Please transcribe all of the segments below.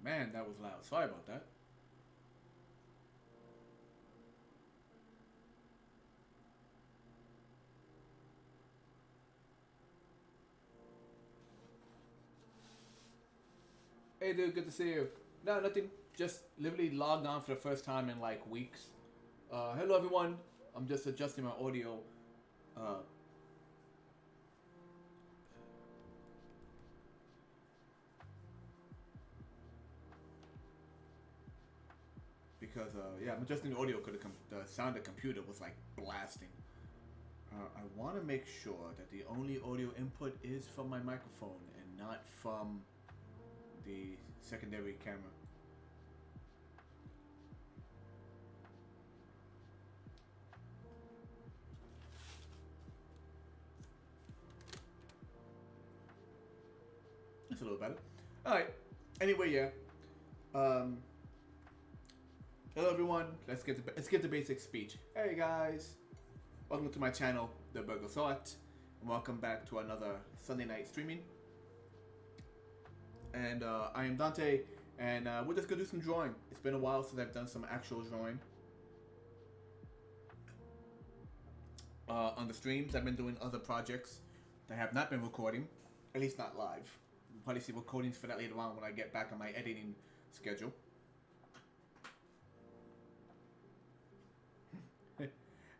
Man, that was loud. Sorry about that. Hey, dude, good to see you. No, nothing. Just literally logged on for the first time in like weeks. Hello, everyone. I'm just adjusting my audio. Uh, because yeah, I'm adjusting the audio because the sound of the computer was like blasting. I want to make sure that the only audio input is from my microphone and not from the secondary camera. That's a little better. All right. Anyway, yeah. Um, hello, everyone. Let's get the basic speech. Hey, guys. Welcome to my channel, The Burger Thought, and welcome back to another Sunday night streaming. And I am Dante, and we're just gonna do some drawing. It's been a while since I've done some actual drawing. On the streams, I've been doing other projects that I have not been recording, at least not live. You'll probably see recordings for that later on when I get back on my editing schedule.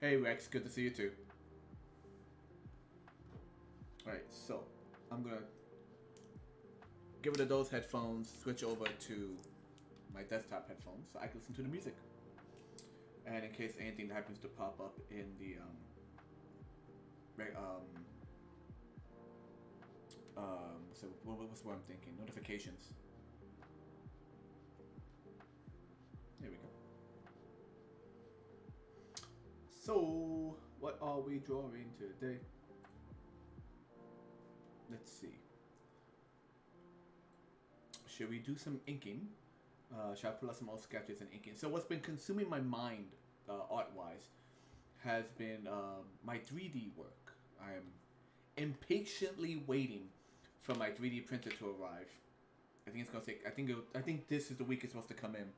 Hey Rex, good to see you too. Alright, so I'm gonna get rid of those headphones, switch over to my desktop headphones so I can listen to the music. And in case anything happens to pop up in the so what's what I'm thinking? Notifications. There we go. So, what are we drawing today? Let's see. Should we do some inking? Should I pull out some old sketches and inking? So what's been consuming my mind, art-wise, has been my 3D work. I am impatiently waiting for my 3D printer to arrive. I think it's gonna take. I think this is the week it's supposed to come in.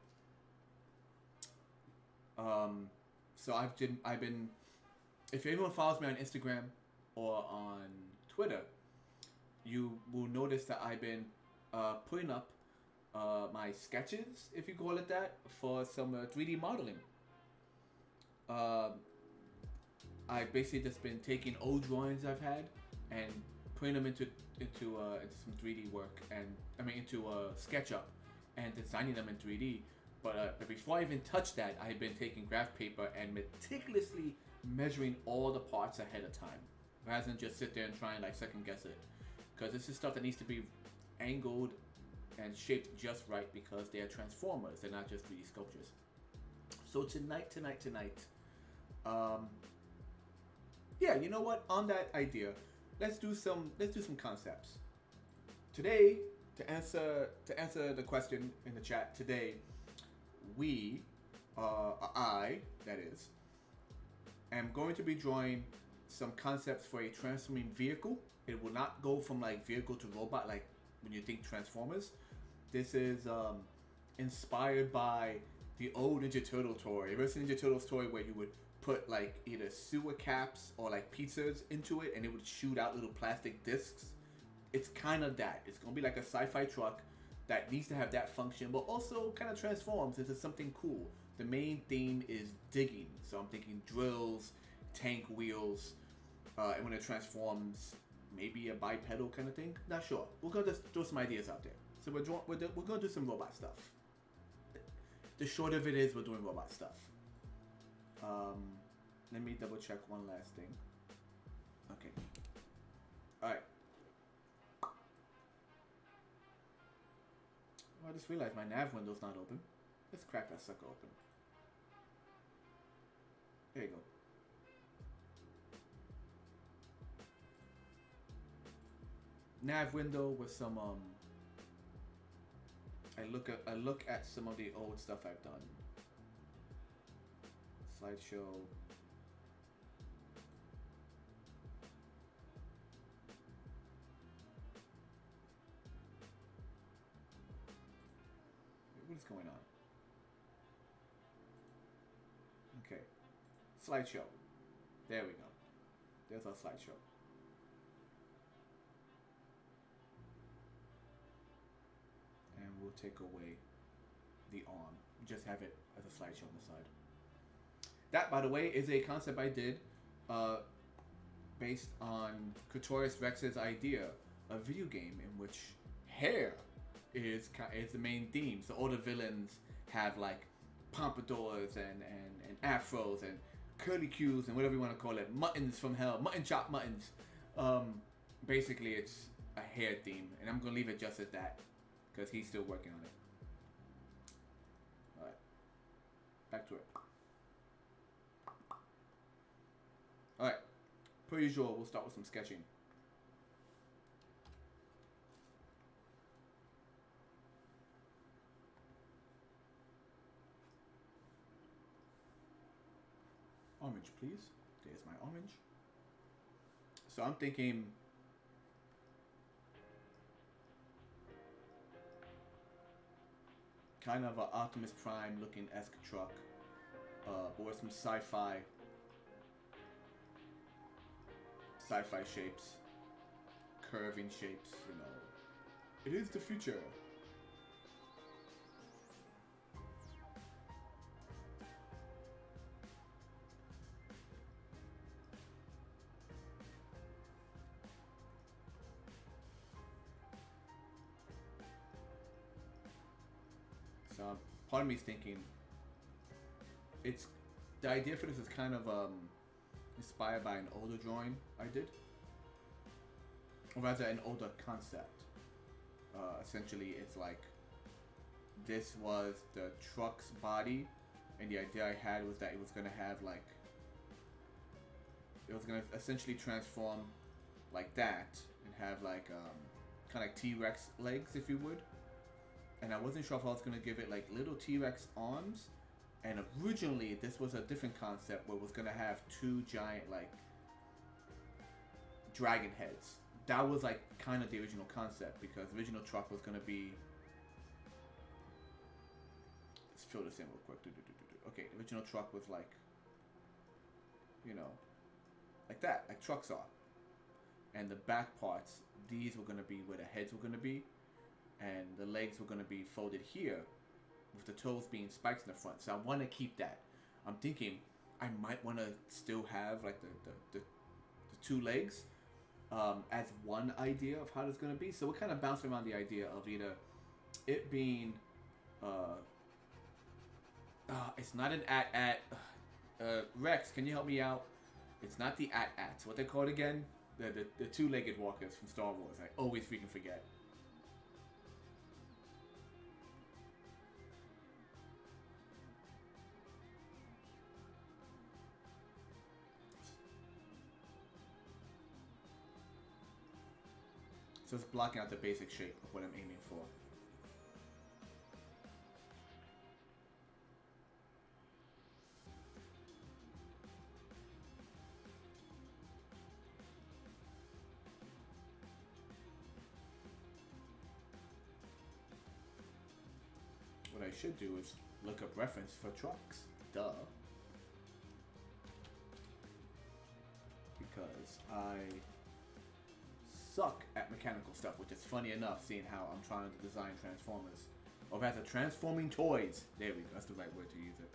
So I've been. If anyone follows me on Instagram or on Twitter, you will notice that I've been putting up my sketches, if you call it that, for some 3D modeling. I've basically just been taking old drawings I've had and putting them into some 3D work, and I mean into SketchUp and designing them in 3D. But before I even touch that, I've been taking graph paper and meticulously measuring all the parts ahead of time, rather than just sit there and try and like second guess it. Because this is stuff that needs to be angled and shaped just right because they are transformers. They're not just 3D sculptures. So tonight, yeah, you know what? On that idea, let's do some concepts. Today, to answer the question in the chat today, I that is, am going to be drawing some concepts for a transforming vehicle. It will not go from like vehicle to robot like when you think Transformers. This is inspired by the old Ninja Turtle toy. You ever seen Ninja Turtles toy where you would put like either sewer caps or like pizzas into it and it would shoot out little plastic discs? It's kind of that. It's gonna be like a sci-fi truck that needs to have that function, but also kind of transforms into something cool. The main theme is digging, so I'm thinking drills, tank wheels, and when it transforms, maybe a bipedal kind of thing. Not sure. We're gonna just throw some ideas out there. So we're gonna do some robot stuff. The short of it is we're doing robot stuff. Let me double check one last thing. Okay. All right. I just realized my nav window's not open. Let's crack that sucker open. There you go. Nav window with some I look at some of the old stuff I've done. Slideshow. Okay. Slideshow. There we go. There's our slideshow. And we'll take away the arm. Just have it as a slideshow on the side. That, by the way, is a concept I did based on Kutorius Rex's idea, a video game in which hair is the main theme. So all the villains have like pompadours and afros and curly cues and whatever you want to call it. Muttons from hell. Mutton chop muttons. Basically, it's a hair theme. And I'm going to leave it just as that. Because he's still working on it. Alright. Back to it. Alright. Per usual, we'll start with some sketching. Orange, please. There's my orange. So I'm thinking kind of a Optimus Prime looking esque truck, but with some sci-fi shapes, curving shapes, you know. It is the future. So part of me is thinking, it's the idea for this is kind of inspired by an older drawing I did, or rather an older concept. Essentially, it's like this was the truck's body, and the idea I had was that it was gonna have like, it was gonna essentially transform like that and have like kind of like T-Rex legs, if you would. And I wasn't sure if I was gonna give it like little T-Rex arms. And originally, this was a different concept where it was gonna have two giant like dragon heads. That was like kind of the original concept, because the original truck was gonna be. Let's fill this in real quick. Okay, the original truck was like, you know, like that, like trucks are. And the back parts, these were gonna be where the heads were gonna be, and the legs were gonna be folded here, with the toes being spikes in the front. So I want to keep that. I'm thinking I might want to still have like the two legs as one idea of how it's going to be. So we're kind of bouncing around the idea of either it being it's not an at Rex, can you help me out? It's not the at what they call it again, the two-legged walkers from Star Wars. I always freaking forget. So it's blocking out the basic shape of what I'm aiming for. What I should do is look up reference for trucks. Duh. Because I suck at mechanical stuff, which is funny enough, seeing how I'm trying to design Transformers. Or rather, transforming toys. There we go, that's the right word to use it.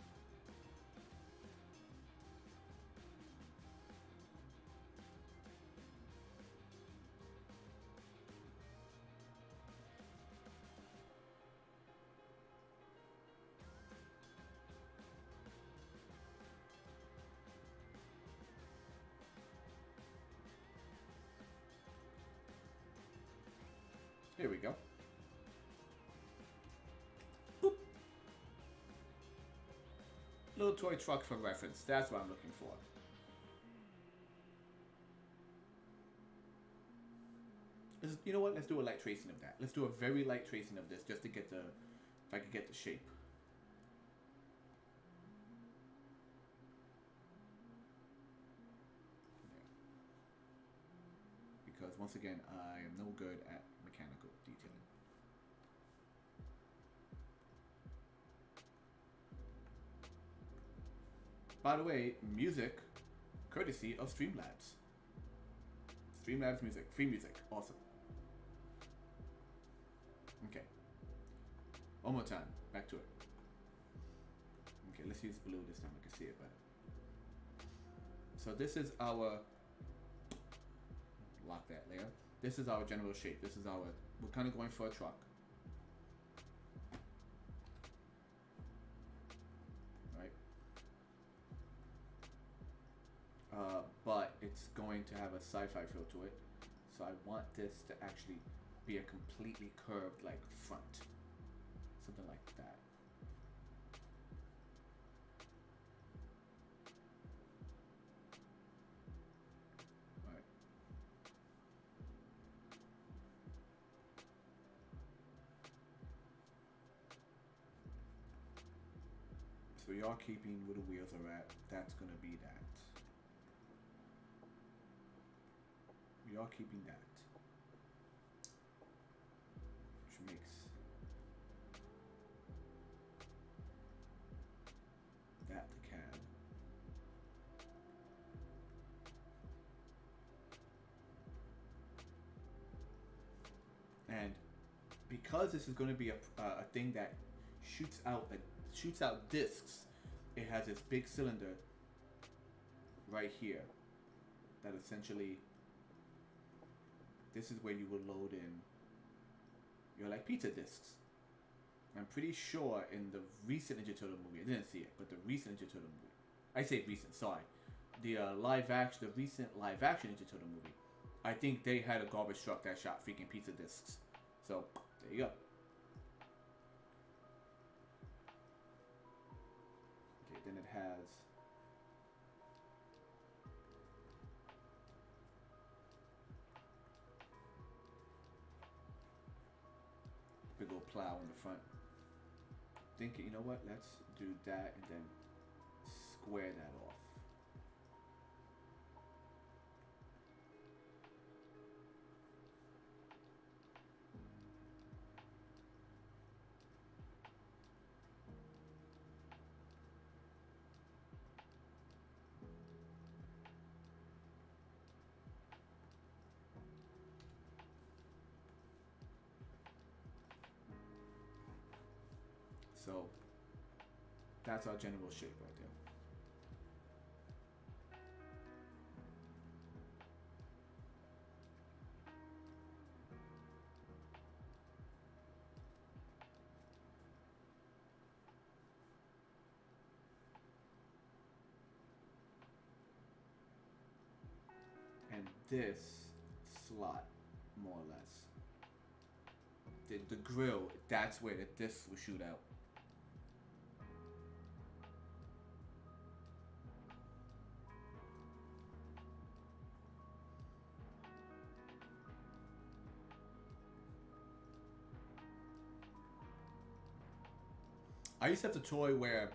Here we go. Boop. Little toy truck for reference. That's what I'm looking for. You know what? Let's do a light tracing of that. Let's do a very light tracing of this just to get the, if I could get the shape. Because once again, I am no good at mechanical detailing. By the way, music courtesy of Streamlabs. Streamlabs music, free music, awesome. Okay. One more time, back to it. Okay, let's use blue this time. I can see it better. So this is our, lock that layer. This is our general shape. This is our, we're kind of going for a truck. Right? But it's going to have a sci-fi feel to it. So I want this to actually be a completely curved like front. Something like that. Right. So we are keeping where the wheels are at. That's gonna be that. We are keeping that. Which makes that the cab. And because this is going to be a thing that shoots out discs, it has this big cylinder right here that essentially, this is where you would load in your like pizza discs. I'm pretty sure in the recent Ninja Turtle movie, I didn't see it, but the recent Ninja Turtle movie, I say recent, sorry, the recent live action Ninja Turtle movie, I think they had a garbage truck that shot freaking pizza discs. So there you go. Okay, then it has big old plow in the front. Thinking, you know what? Let's do that and then square that off. So that's our general shape right there. And this slot, more or less, the grill, that's where the discs will shoot out. I used to have the toy where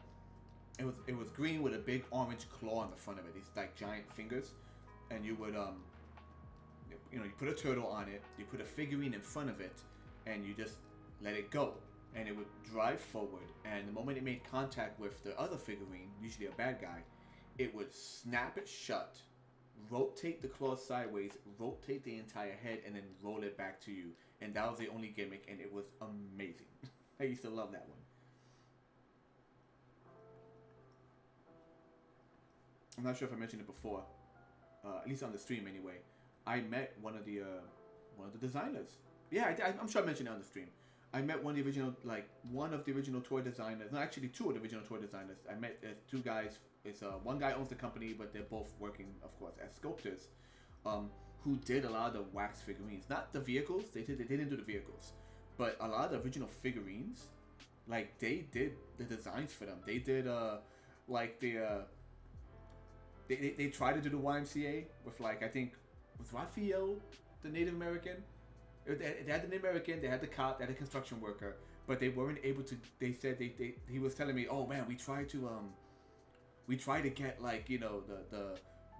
it was green with a big orange claw on the front of it. These like giant fingers, and you would you put a turtle on it, you put a figurine in front of it, and you just let it go, and it would drive forward. And the moment it made contact with the other figurine, usually a bad guy, it would snap it shut, rotate the claw sideways, rotate the entire head, and then roll it back to you. And that was the only gimmick, and it was amazing. I used to love that one. I'm not sure if I mentioned it before, at least on the stream anyway. I met one of the designers. Yeah, I'm sure I mentioned it on the stream. I met one of the original toy designers. No, actually two of the original toy designers. I met two guys. It's one guy owns the company, but they're both working, of course, as sculptors, who did a lot of the wax figurines. Not the vehicles. They didn't do the vehicles, but a lot of the original figurines. Like they did the designs for them. They did They tried to do the YMCA with I think was Raphael the Native American. They had the Native American, they had the cop, they had the construction worker, but they weren't able to. They said he was telling me, oh man, we tried to get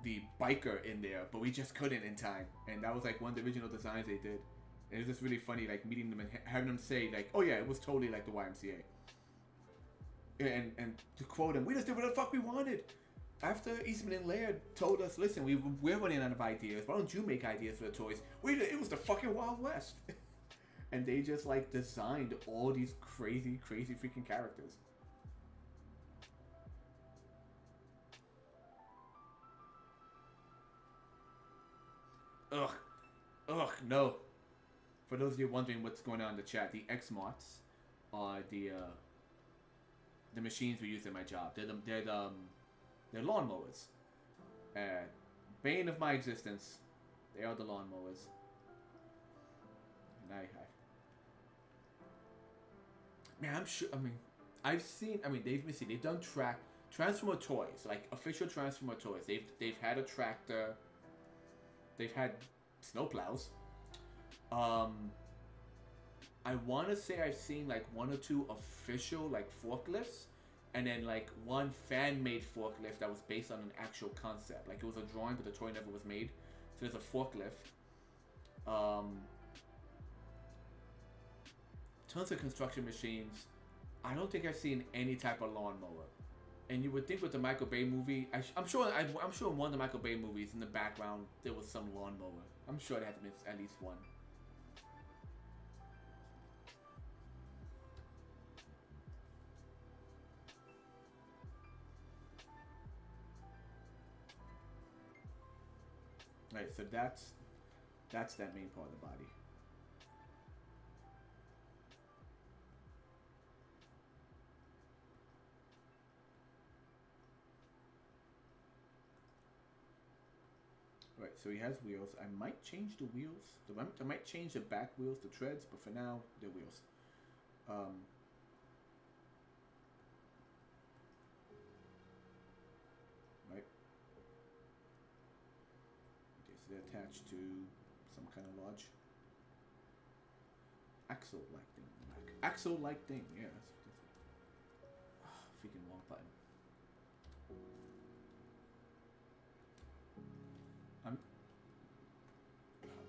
the biker in there, but we just couldn't in time. And that was one of the original designs they did. And it was just really funny meeting them and having them say oh yeah, it was totally like the YMCA. And to quote him, we just did what the fuck we wanted. After Eastman and Laird told us, listen, we're running out of ideas. Why don't you make ideas for the toys? It was the fucking Wild West. And they just like designed all these crazy, crazy freaking characters. Ugh. Ugh, no. For those of you wondering what's going on in the chat, the X-Marts are the machines we use in my job. They're lawnmowers. Bane of my existence. They are the lawnmowers. And man, I'm sure. I mean, I've seen. I mean, they've done Transformer toys, like official Transformer toys. They've had a tractor. They've had snowplows. I want to say I've seen like 1 or 2 official like forklifts, and then like 1 fan-made forklift that was based on an actual concept. Like it was a drawing, but the toy never was made. So there's a forklift. Tons of construction machines. I don't think I've seen any type of lawnmower. And you would think with the Michael Bay movie, I'm sure in one of the Michael Bay movies in the background there was some lawnmower. I'm sure there had to be at least one. Alright, so that's that main part of the body. Right, so he has wheels. I might change the wheels. I might change the back wheels to treads, but for now, they're wheels. Right. Okay, so they're attached to some kind of large axle-like thing in the back. Axle-like thing, yeah. Freaking wrong button.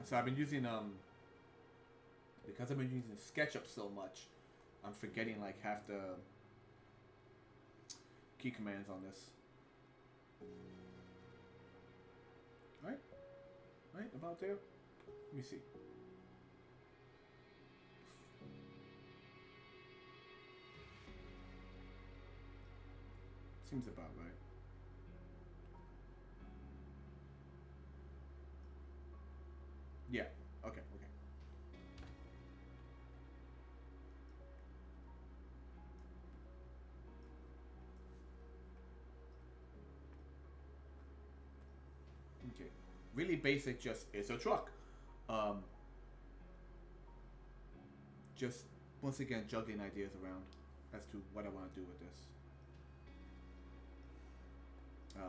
So I've been using because I've been using SketchUp so much, I'm forgetting like half the key commands on this. Right, about there. Let me see. Seems about right. Yeah. Okay. Okay. Really basic. Just it's a truck. Just once again juggling ideas around as to what I want to do with this.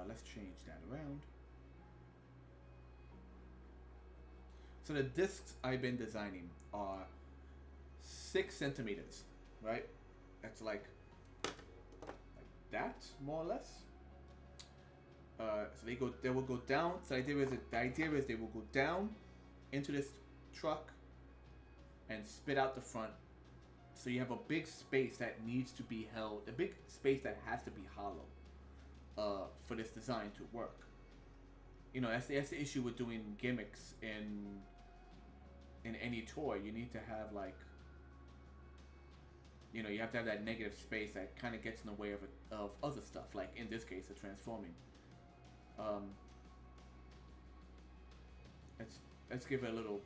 Let's change that around. So the discs I've been designing are 6 centimeters, right? That's like that, more or less. So they will go down. So the idea is they will go down into this truck and spit out the front. So you have a big space that needs to be held, a big space that has to be hollow for this design to work. You know, that's the issue with doing gimmicks in any toy. You need to have like, you know, you have to have that negative space that kind of gets in the way of other stuff. Like in this case, the transforming. Let's give it a little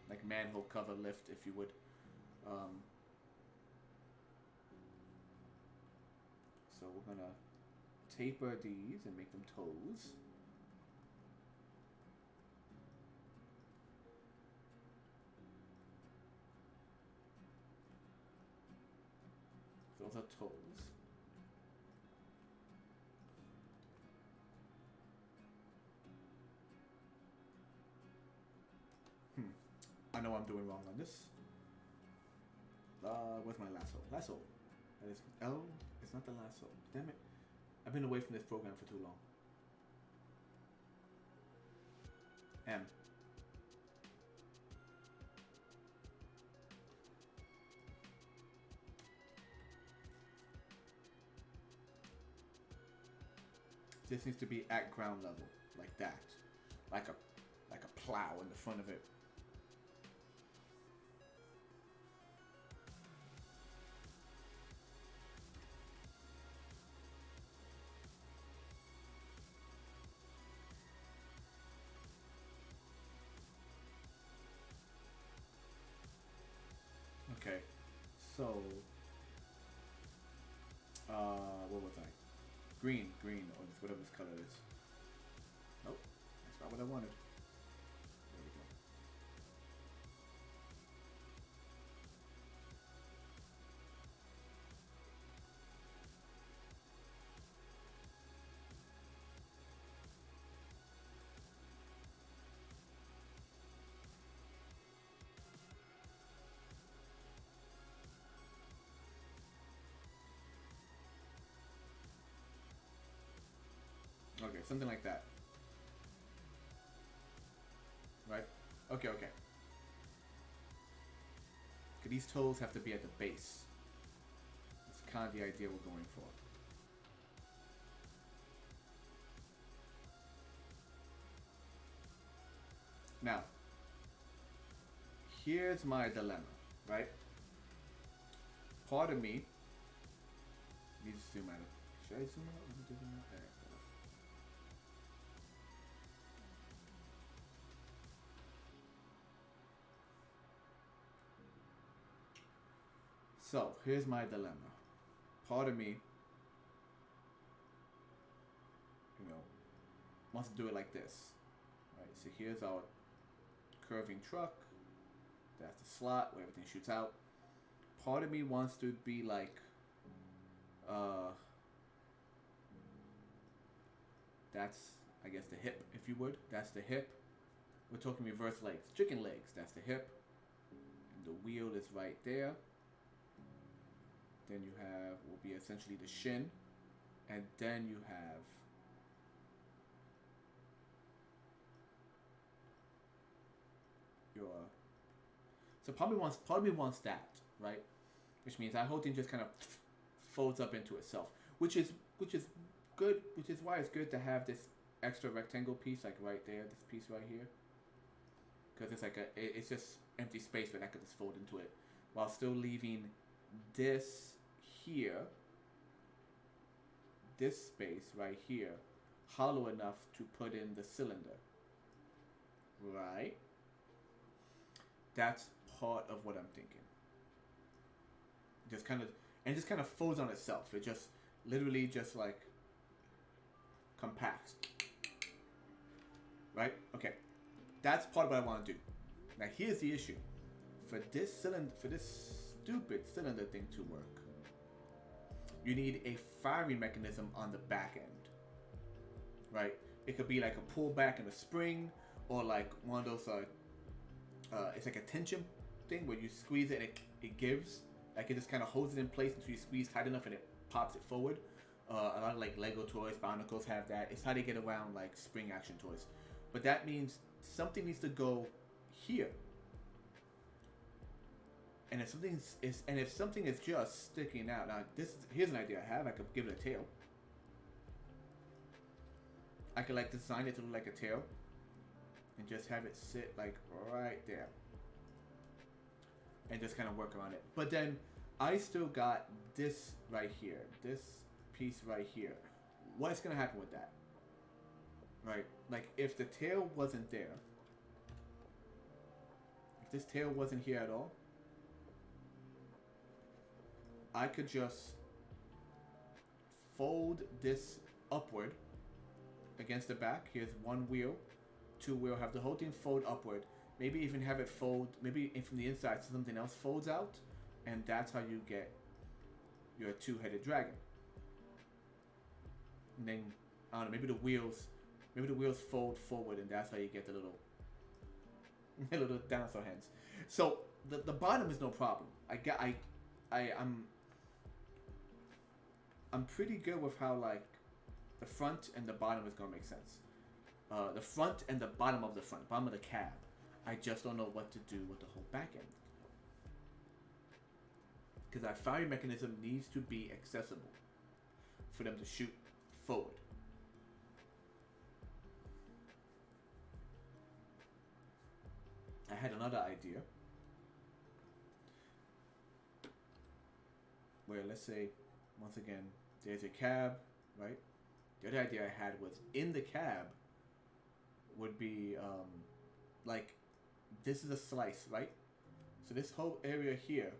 like manhole cover lift, if you would. So we're gonna taper these and make them toes. Those are toes. I know I'm doing wrong on this. Where's my lasso? Lasso. That is L. It's not the lasso. Damn it. I've been away from this program for too long. M. This needs to be at ground level, like that, like a plow in the front of it. Okay, so what was I? Green, or whatever this color is. Nope, that's not what I wanted. There we go. Okay, something like that. Right? Okay. Okay, these toes have to be at the base. That's kind of the idea we're going for. Now, here's my dilemma, right? Part of me needs to zoom out. Should I zoom out? Let me zoom out. There. So here's my dilemma. Part of me, wants to do it like this, right? So here's our curving truck. That's the slot where everything shoots out. Part of me wants to be like, that's, I guess, the hip, if you would. That's the hip. We're talking reverse legs, chicken legs. That's the hip. And the wheel is right there. Then you have, will be essentially the shin. And then you have your, so part of me wants that, right? Which means that whole thing just kind of folds up into itself, which is good, which is why it's good to have this extra rectangle piece, like right there, this piece right here, because it's like it's just empty space where that could just fold into it, while still leaving this here, this space right here, hollow enough to put in the cylinder, right? That's part of what I'm thinking. Just kind of folds on itself. It just literally just like compacts. Right? Okay. That's part of what I want to do. Now here's the issue. For this stupid cylinder thing to work, you need a firing mechanism on the back end. Right? It could be like a pullback in a spring, or like one of those it's like a tension thing where you squeeze it and it gives. Like it just kind of holds it in place until you squeeze tight enough and it pops it forward. A lot of like Lego toys, Bionicles have that. It's how they get around like spring action toys. But that means something needs to go here. And if something is just sticking out, now here's an idea I have. I could give it a tail. I could like design it to look like a tail, and just have it sit like right there, and just kind of work around it. But then I still got this right here, this piece right here. What's gonna happen with that? Right? Like if the tail wasn't there, if this tail wasn't here at all, I could just fold this upward against the back. Here's one wheel, two wheel, have the whole thing fold upward. Maybe even have it fold, maybe from the inside so something else folds out, and that's how you get your two-headed dragon. And then, I don't know, maybe the wheels fold forward, and that's how you get the little dinosaur hands. So the bottom is no problem. I'm pretty good with how like the front and the bottom is gonna make sense. The front and the bottom of the front, bottom of the cab. I just don't know what to do with the whole back end. Because that firing mechanism needs to be accessible for them to shoot forward. another idea where, let's say, once again, there's a cab, right? The other idea I had was in the cab would be like this is a slice, right? So this whole area here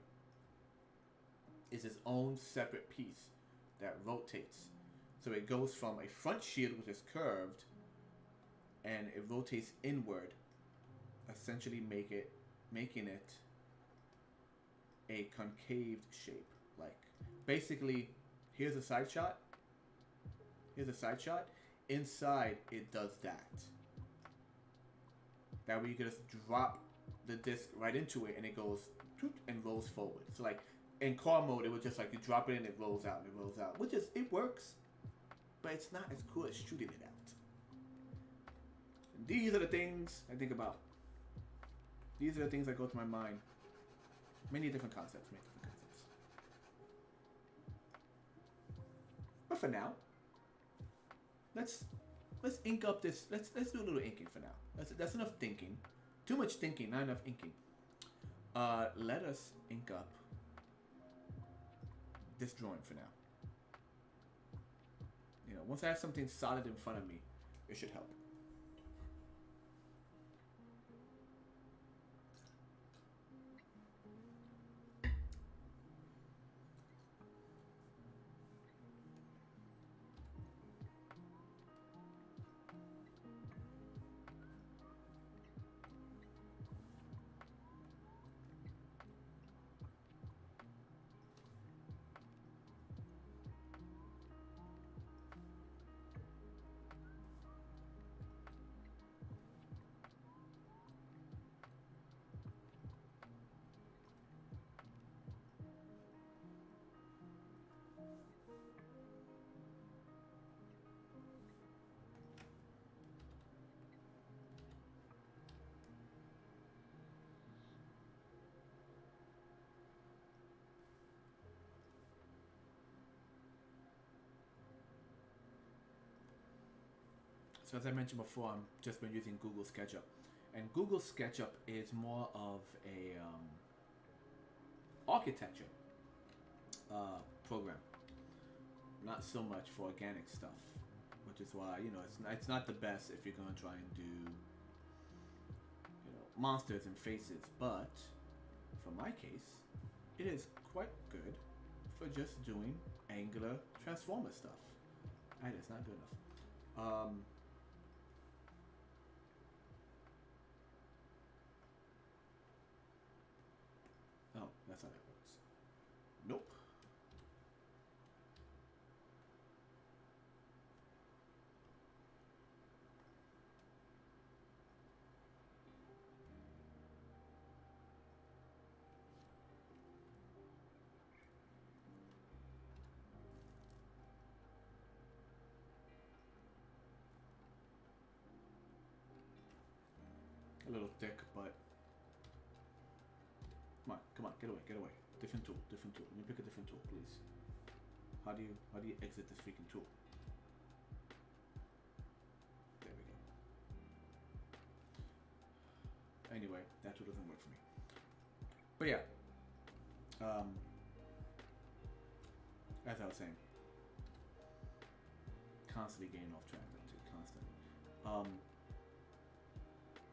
is its own separate piece that rotates. So it goes from a front shield, which is curved, and it rotates inward, essentially making it a concaved shape. Like basically, here's a side shot. Here's a side shot. Inside, it does that. That way you can just drop the disc right into it, and it goes and rolls forward. So like in car mode, it was just like you drop it and it rolls out and it rolls out, which is, it works, but it's not as cool as shooting it out. And these are the things I think about. These are the things that go to my mind. Many different concepts. But for now, let's ink up this. Let's do a little inking for now. That's enough thinking. Too much thinking, not enough inking. Let us ink up this drawing for now. You know, once I have something solid in front of me, it should help. So as I mentioned before, I've just been using Google SketchUp. And Google SketchUp is more of a architecture program. Not so much for organic stuff. Which is why, you know, it's not the best if you're going to try and do, you know, monsters and faces. But for my case, it is quite good for just doing angular transformer stuff. And it's not good enough. Oh, that's how that works. Nope. A little thick, but come on, get away. Different tool. Let me pick a different tool, please. How do you exit this freaking tool? There we go. Anyway, that tool doesn't work for me. But yeah, as I was saying, constantly getting off track. Constantly.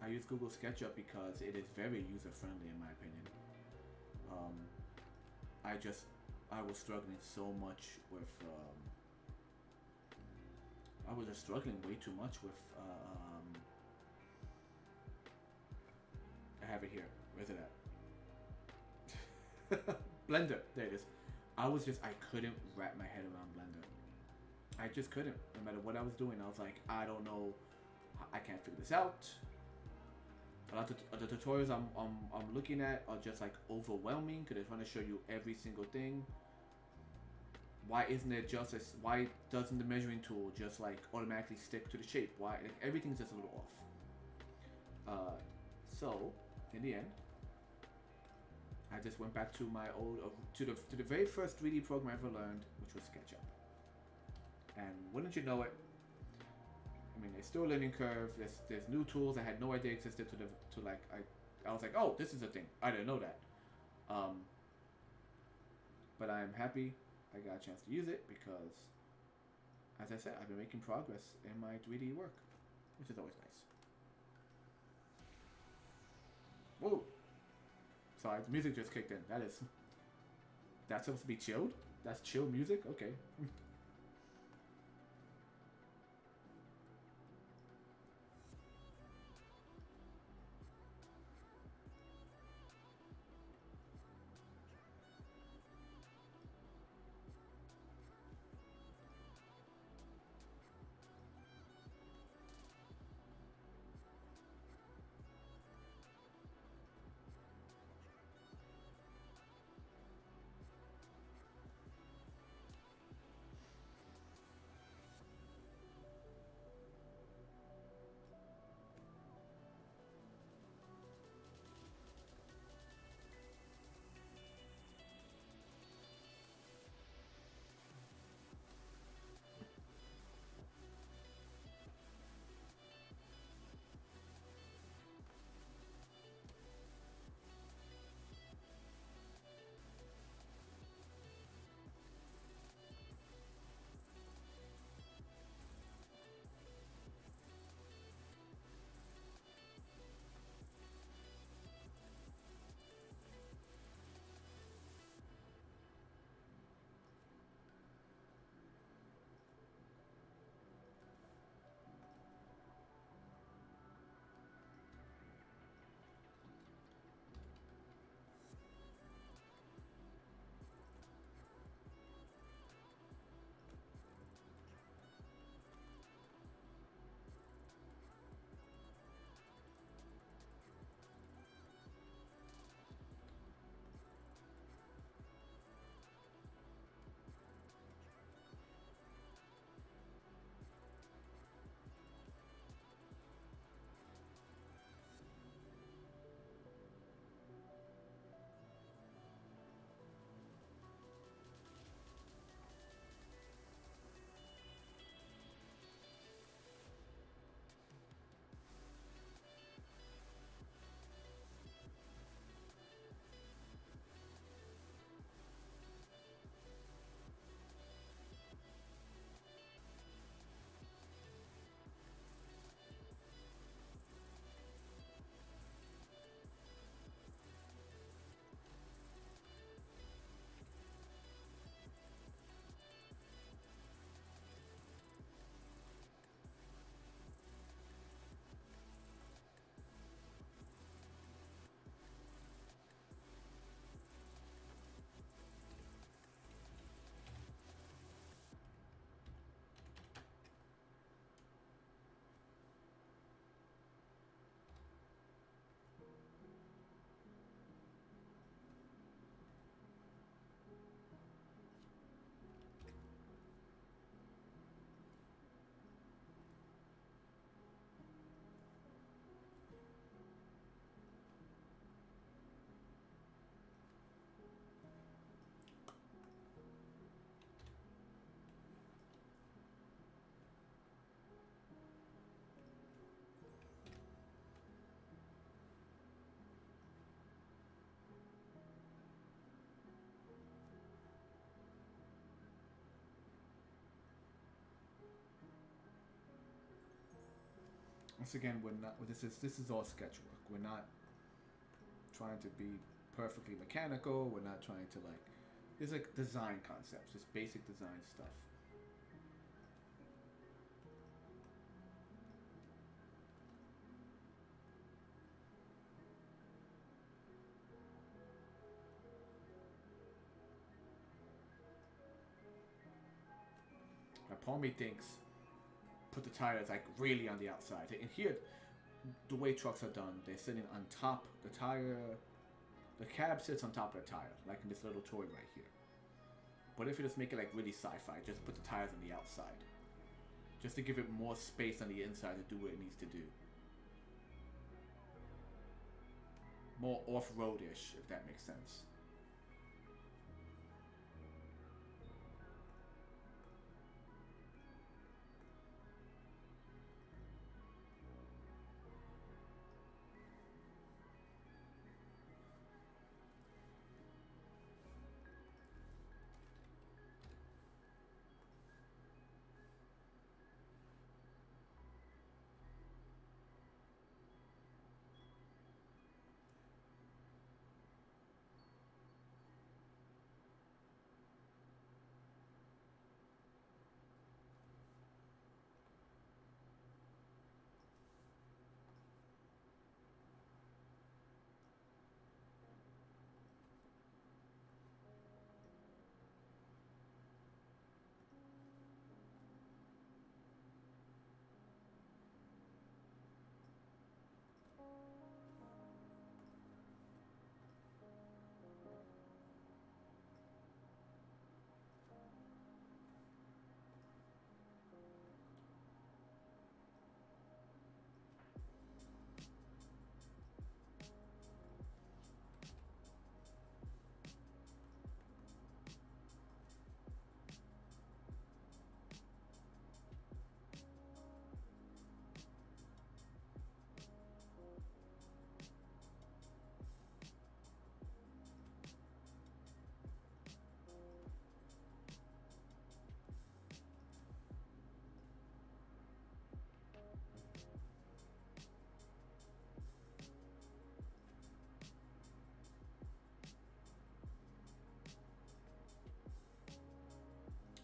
I use Google SketchUp because it is very user-friendly in my opinion. I was struggling so much with, I was just struggling way too much with, I have it here, where's it at? Blender, there it is. I couldn't wrap my head around Blender. I just couldn't, no matter what I was doing. I was like, I don't know, I can't figure this out. A lot of the tutorials I'm looking at are just like overwhelming because they're trying to show you every single thing. Why isn't it just why doesn't the measuring tool just like automatically stick to the shape? Why, like, everything's just a little off. So in the end, I just went back to my old to the very first 3D program I ever learned, which was SketchUp. And wouldn't you know it? I mean, there's still a learning curve. There's new tools I had no idea existed I was like, oh, this is a thing. I didn't know that. Um, but I'm happy I got a chance to use it because, as I said, I've been making progress in my 3D work, which is always nice. Whoa! Sorry, the music just kicked in. That's supposed to be chilled? That's chill music? Okay. Once again, we're not. This is all sketch work. We're not trying to be perfectly mechanical. We're not trying to like. It's like design concepts, just basic design stuff. Now, Palmy thinks put the tires like really on the outside. And here, the way trucks are done, they're sitting on top. The tire, the cab sits on top of the tire, like in this little toy right here. But if you just make it like really sci-fi, just put the tires on the outside, just to give it more space on the inside to do what it needs to do. More off-roadish, if that makes sense.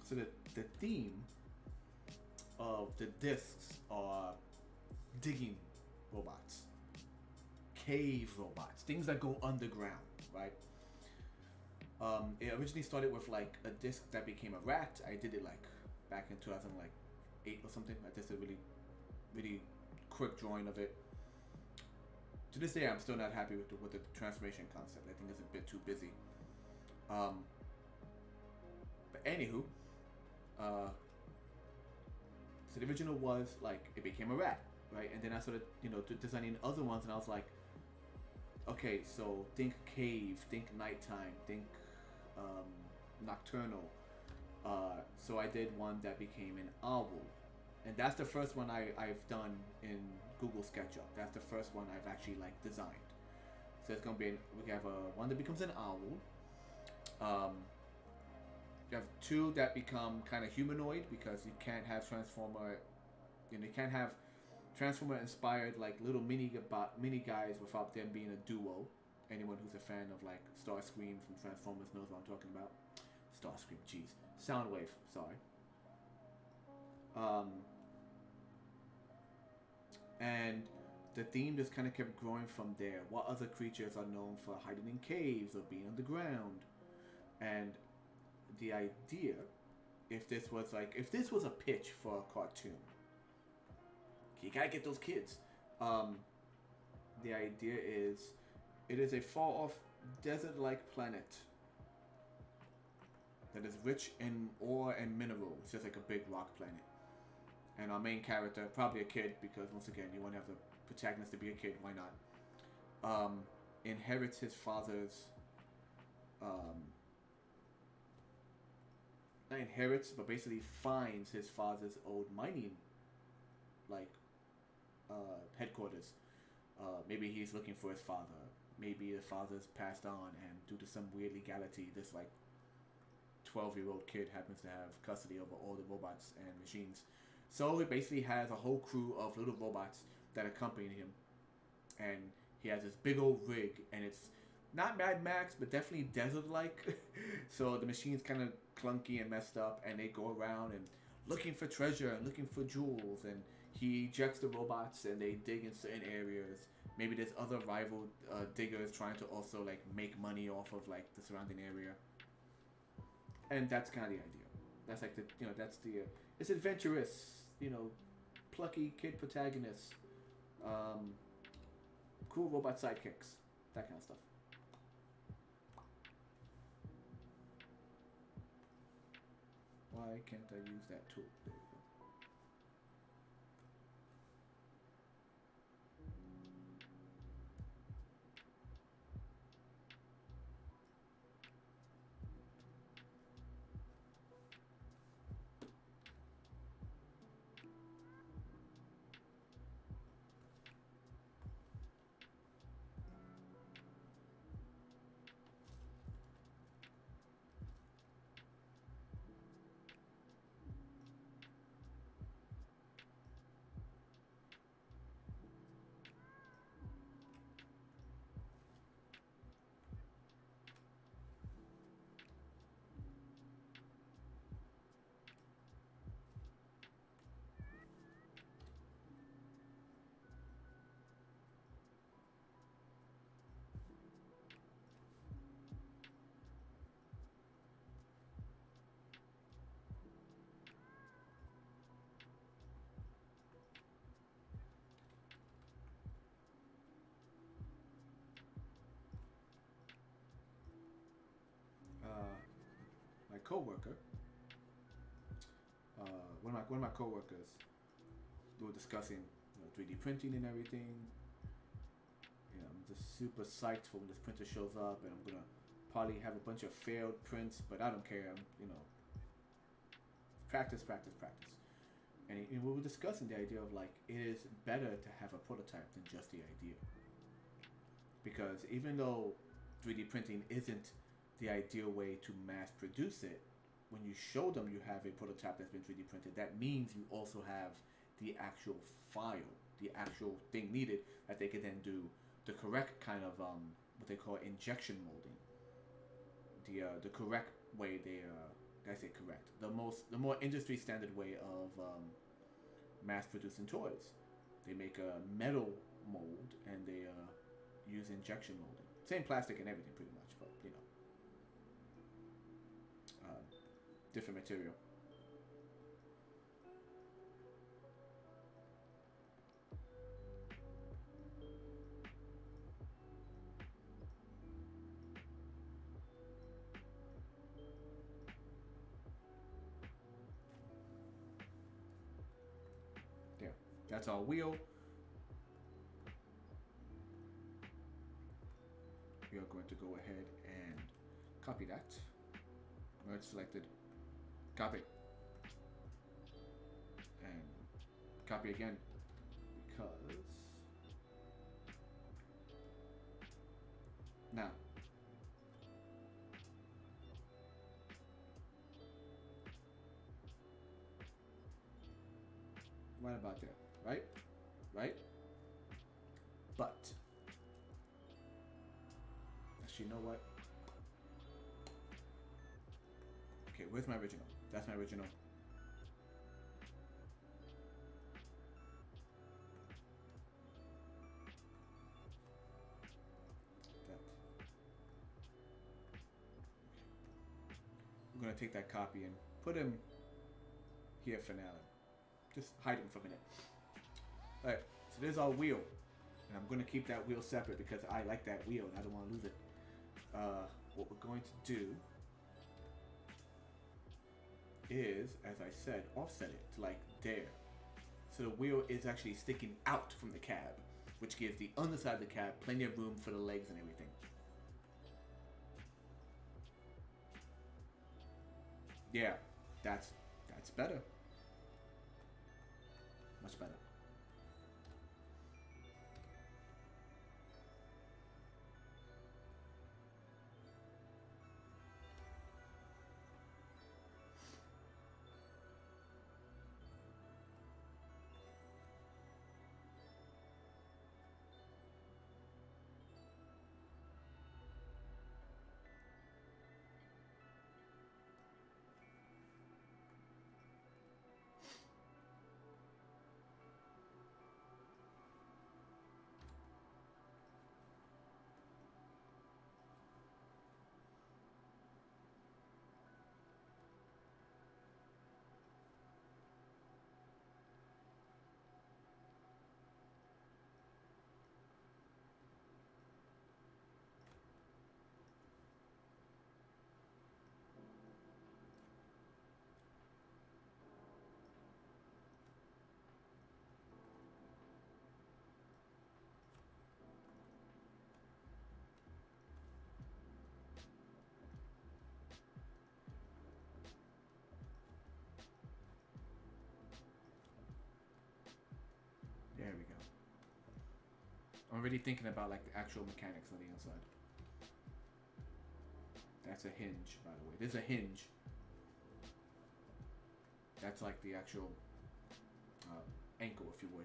So the theme of the discs are digging robots, cave robots, things that go underground, right? It originally started with like a disc that became a rat. I did it like back in 2008 or something. I just did a really quick drawing of it. To this day, I'm still not happy with the transformation concept. I think it's a bit too busy. But anywho, so the original was like it became a rat, right? And then I started, designing other ones, and I was like, okay, so think cave, think nighttime, think nocturnal. So I did one that became an owl, and that's the first one I've done in Google SketchUp. That's the first one I've actually like designed. So it's gonna be we have one that becomes an owl. You have two that become kind of humanoid because you can't have Transformer. You can't have Transformer inspired like little mini guys without them being a duo. Anyone who's a fan of like Starscream from Transformers knows what I'm talking about. Starscream, jeez, Soundwave, sorry. And the theme just kind of kept growing from there. What other creatures are known for hiding in caves or being underground? And the idea, if this was a pitch for a cartoon, you gotta get those kids. The idea is, it is a far-off desert-like planet that is rich in ore and minerals, just like a big rock planet. And our main character, probably a kid, because once again, you want to have the protagonist to be a kid. Why not? Inherits his father's. Not inherits, but basically finds his father's old mining, like, headquarters. Maybe he's looking for his father. Maybe the father's passed on, and due to some weird legality, this like 12-year-old kid happens to have custody over all the robots and machines. So he basically has a whole crew of little robots that accompany him, and he has this big old rig, and it's not Mad Max, but definitely desert-like. So the machine's kind of clunky and messed up, and they go around and looking for treasure and looking for jewels, and he ejects the robots, and they dig in certain areas. Maybe there's other rival diggers trying to also like make money off of like the surrounding area, and that's kind of the idea. That's like it's adventurous, plucky kid protagonist, cool robot sidekicks, that kind of stuff. Why can't I use that tool? There we go. My coworker, one of my coworkers, we were discussing 3D printing and everything. I'm just super psyched for when this printer shows up, and I'm gonna probably have a bunch of failed prints, but I don't care. Practice. And we were discussing the idea of like it is better to have a prototype than just the idea, because even though 3D printing isn't the ideal way to mass produce it, when you show them you have a prototype that's been 3D printed, that means you also have the actual file, the actual thing needed that they can then do the correct kind of what they call injection molding, the correct way they I say correct. The more industry standard way of mass producing toys. They make a metal mold and they use injection molding. Same plastic and everything, pretty much, but you know, different material. There, that's our wheel. We are going to go ahead and copy that. Merge selected. Copy. And copy again. Because now right about there. Right? Right? But actually, you know what? Okay, where's my original? That's my original. That. I'm gonna take that copy and put him here for now. Just hide him for a minute. Alright, so there's our wheel. And I'm gonna keep that wheel separate because I like that wheel and I don't want to lose it. What we're going to do is, as I said, offset it to like there. So the wheel is actually sticking out from the cab, which gives the underside of the cab plenty of room for the legs and everything. Yeah, that's better. Much better. There we go. I'm already thinking about like the actual mechanics on the inside. That's a hinge, by the way. There's a hinge. That's like the actual ankle, if you would.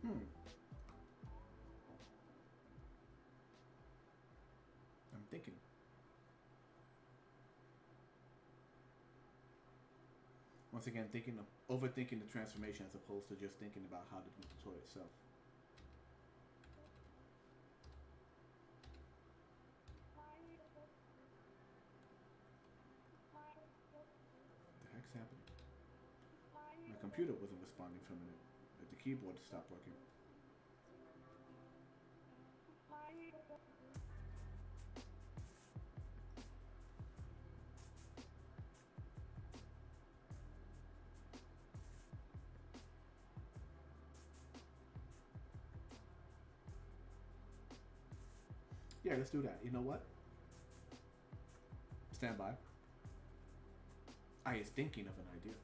Hmm. I'm thinking. Once again, overthinking the transformation as opposed to just thinking about how to do the toy itself. What the heck's happening? My computer wasn't responding for a minute. The keyboard stopped working. Yeah, let's do that. You know what? Stand by. I is thinking of an idea.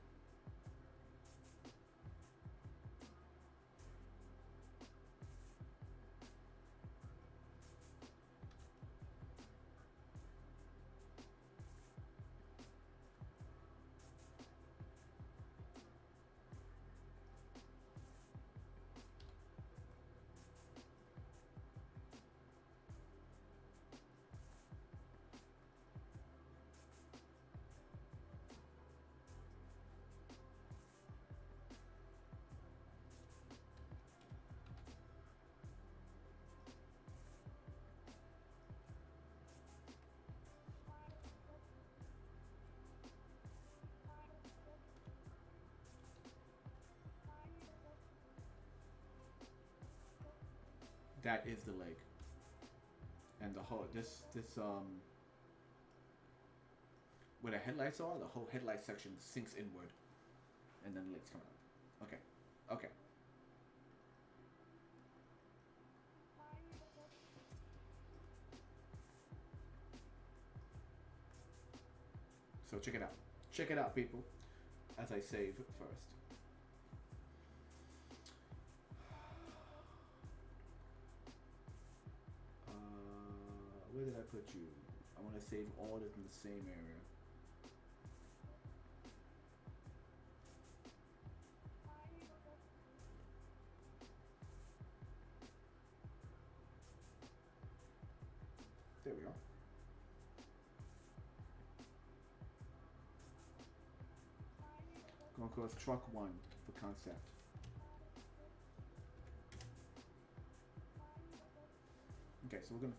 That is the leg. And the whole this where the headlights are, the whole headlight section sinks inward, and then the legs come out. Okay, okay. So check it out. Check it out, people. As I save first. Where did I put you? I want to save all this in the same area. There we are. Going across truck 1 for concept. Okay, so we're gonna,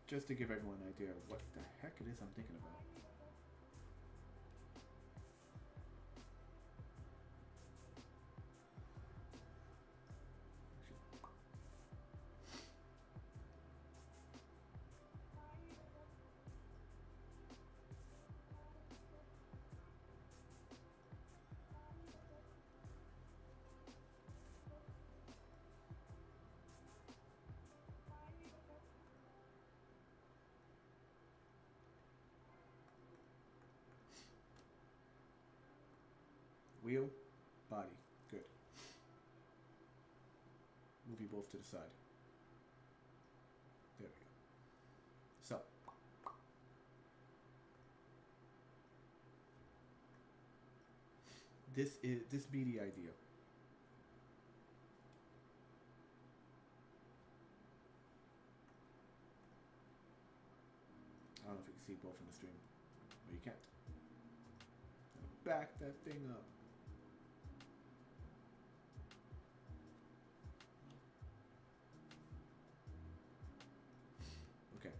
just to give everyone an idea of what the heck it is I'm thinking about. Wheel, body, good. Move you both to the side. There we go. So, this be the idea. I don't know if you can see both in the stream, but you can't. Back that thing up. Okay.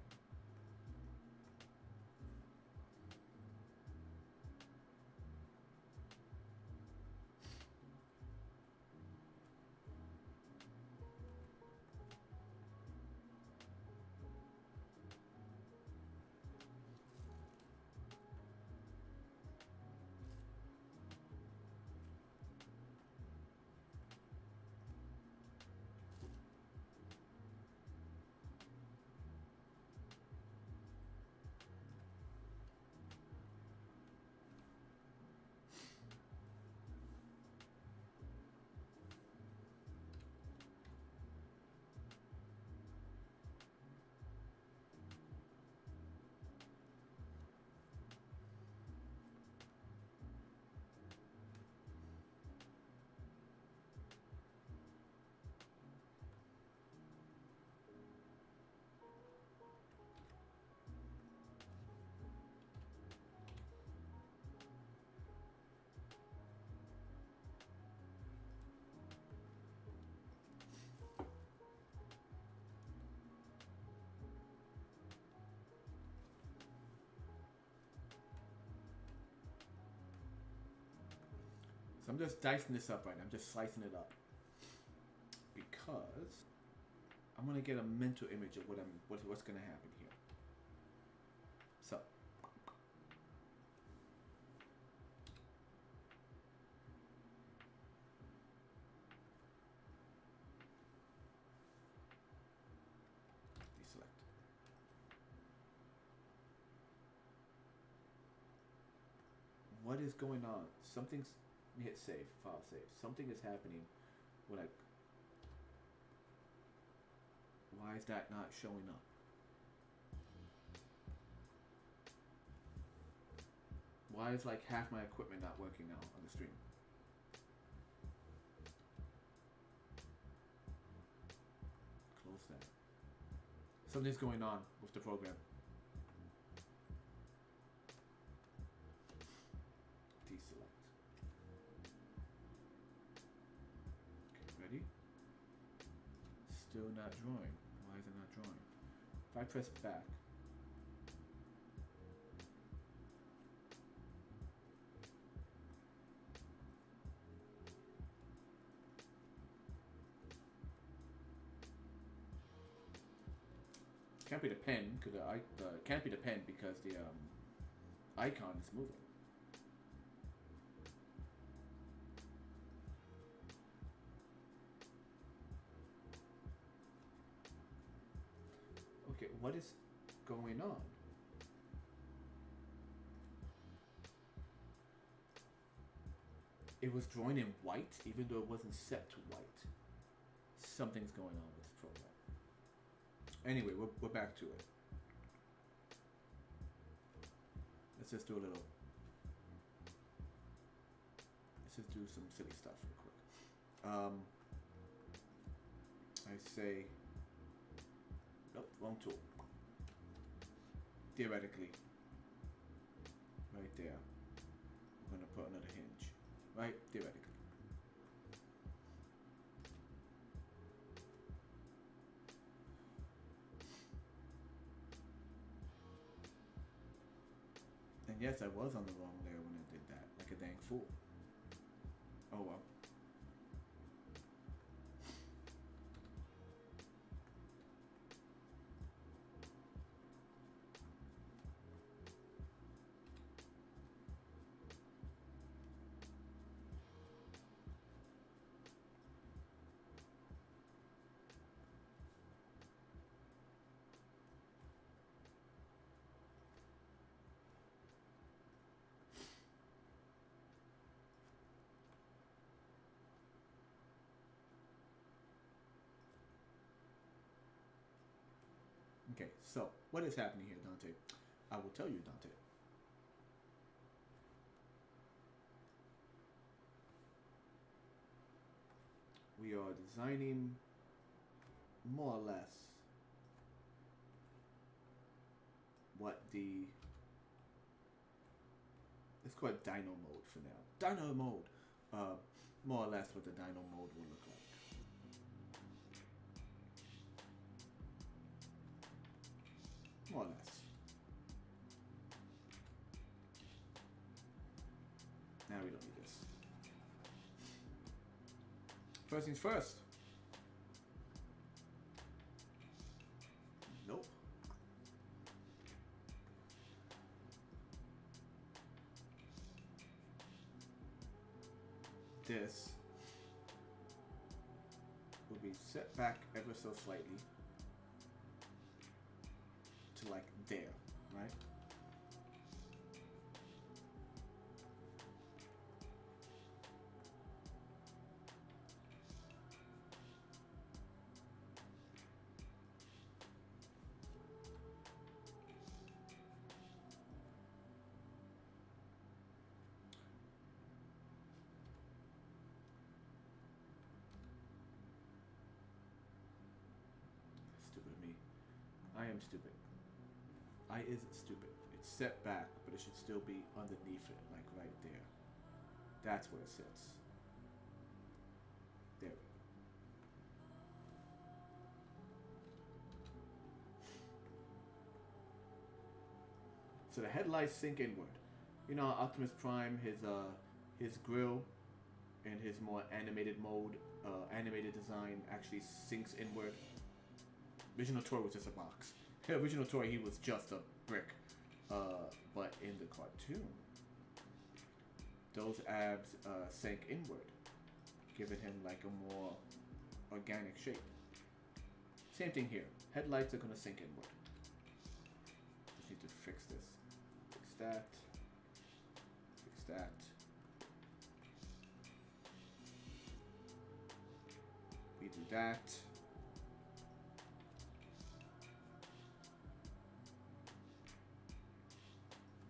So I'm just dicing this up right now. I'm just slicing it up because I'm gonna get a mental image of what's gonna happen here. So deselect. What is going on? Something's hit save, file save. Something is happening when I. Why is that not showing up? Why is like half my equipment not working now on the stream? Close that. Something's going on with the program. Deselect. Okay, ready? Still not drawing. Why is it not drawing? If I press back. Can't be the pen, cause can't be the pen because the icon is moving. Okay, what is going on? It was drawn in white, even though it wasn't set to white. Something's going on with this program. Anyway, we're back to it. Let's just do a little. Let's just do some silly stuff real quick. I say. Nope, wrong tool. Theoretically, right there, we're gonna put another hinge. Right, theoretically. And yes, I was on the wrong layer when I did that, like a dang fool. Oh well. Okay, so what is happening here, Dante? I will tell you, Dante. We are designing more or less what the, let's call it Dino mode for now. Dino mode. More or less what the Dino mode will look like. More or less. Now we don't need this. First things first. Nope. This will be set back ever so slightly to like there, right? Stupid me. I am stupid. I isn't stupid. It's set back, but it should still be underneath it, like right there. That's where it sits. There we go. So the headlights sink inward. You know, Optimus Prime, his grill in his more animated mode, animated design actually sinks inward. Original Toy was just a box. Original Toy, he was just a brick. But in the cartoon, those abs sank inward, giving him like a more organic shape. Same thing here. Headlights are gonna sink inward. Just need to fix this. Fix that. Fix that. We do that.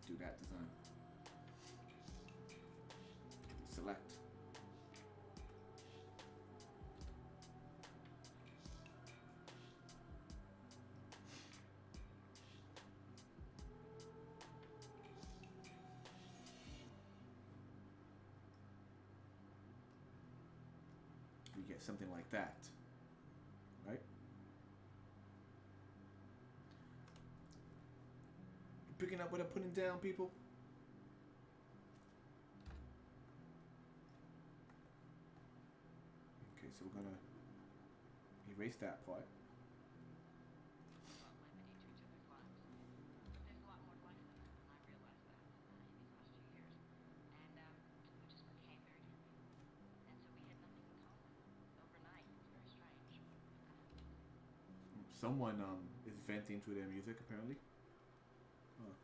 Do that design. Select. We get something like that, right? You picking up what I'm putting down, people? Okay, so we're gonna erase that part. Someone is venting through their music apparently. Huh.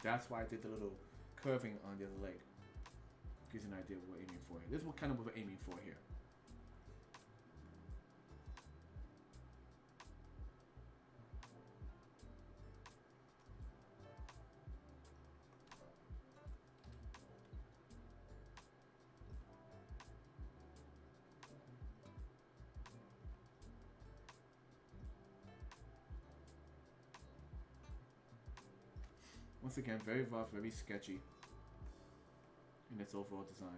That's why I did the little curving on the other leg. Gives you an idea of what we're aiming for here. This is what kind of what we're aiming for here. Once again, very rough, very sketchy in its overall design.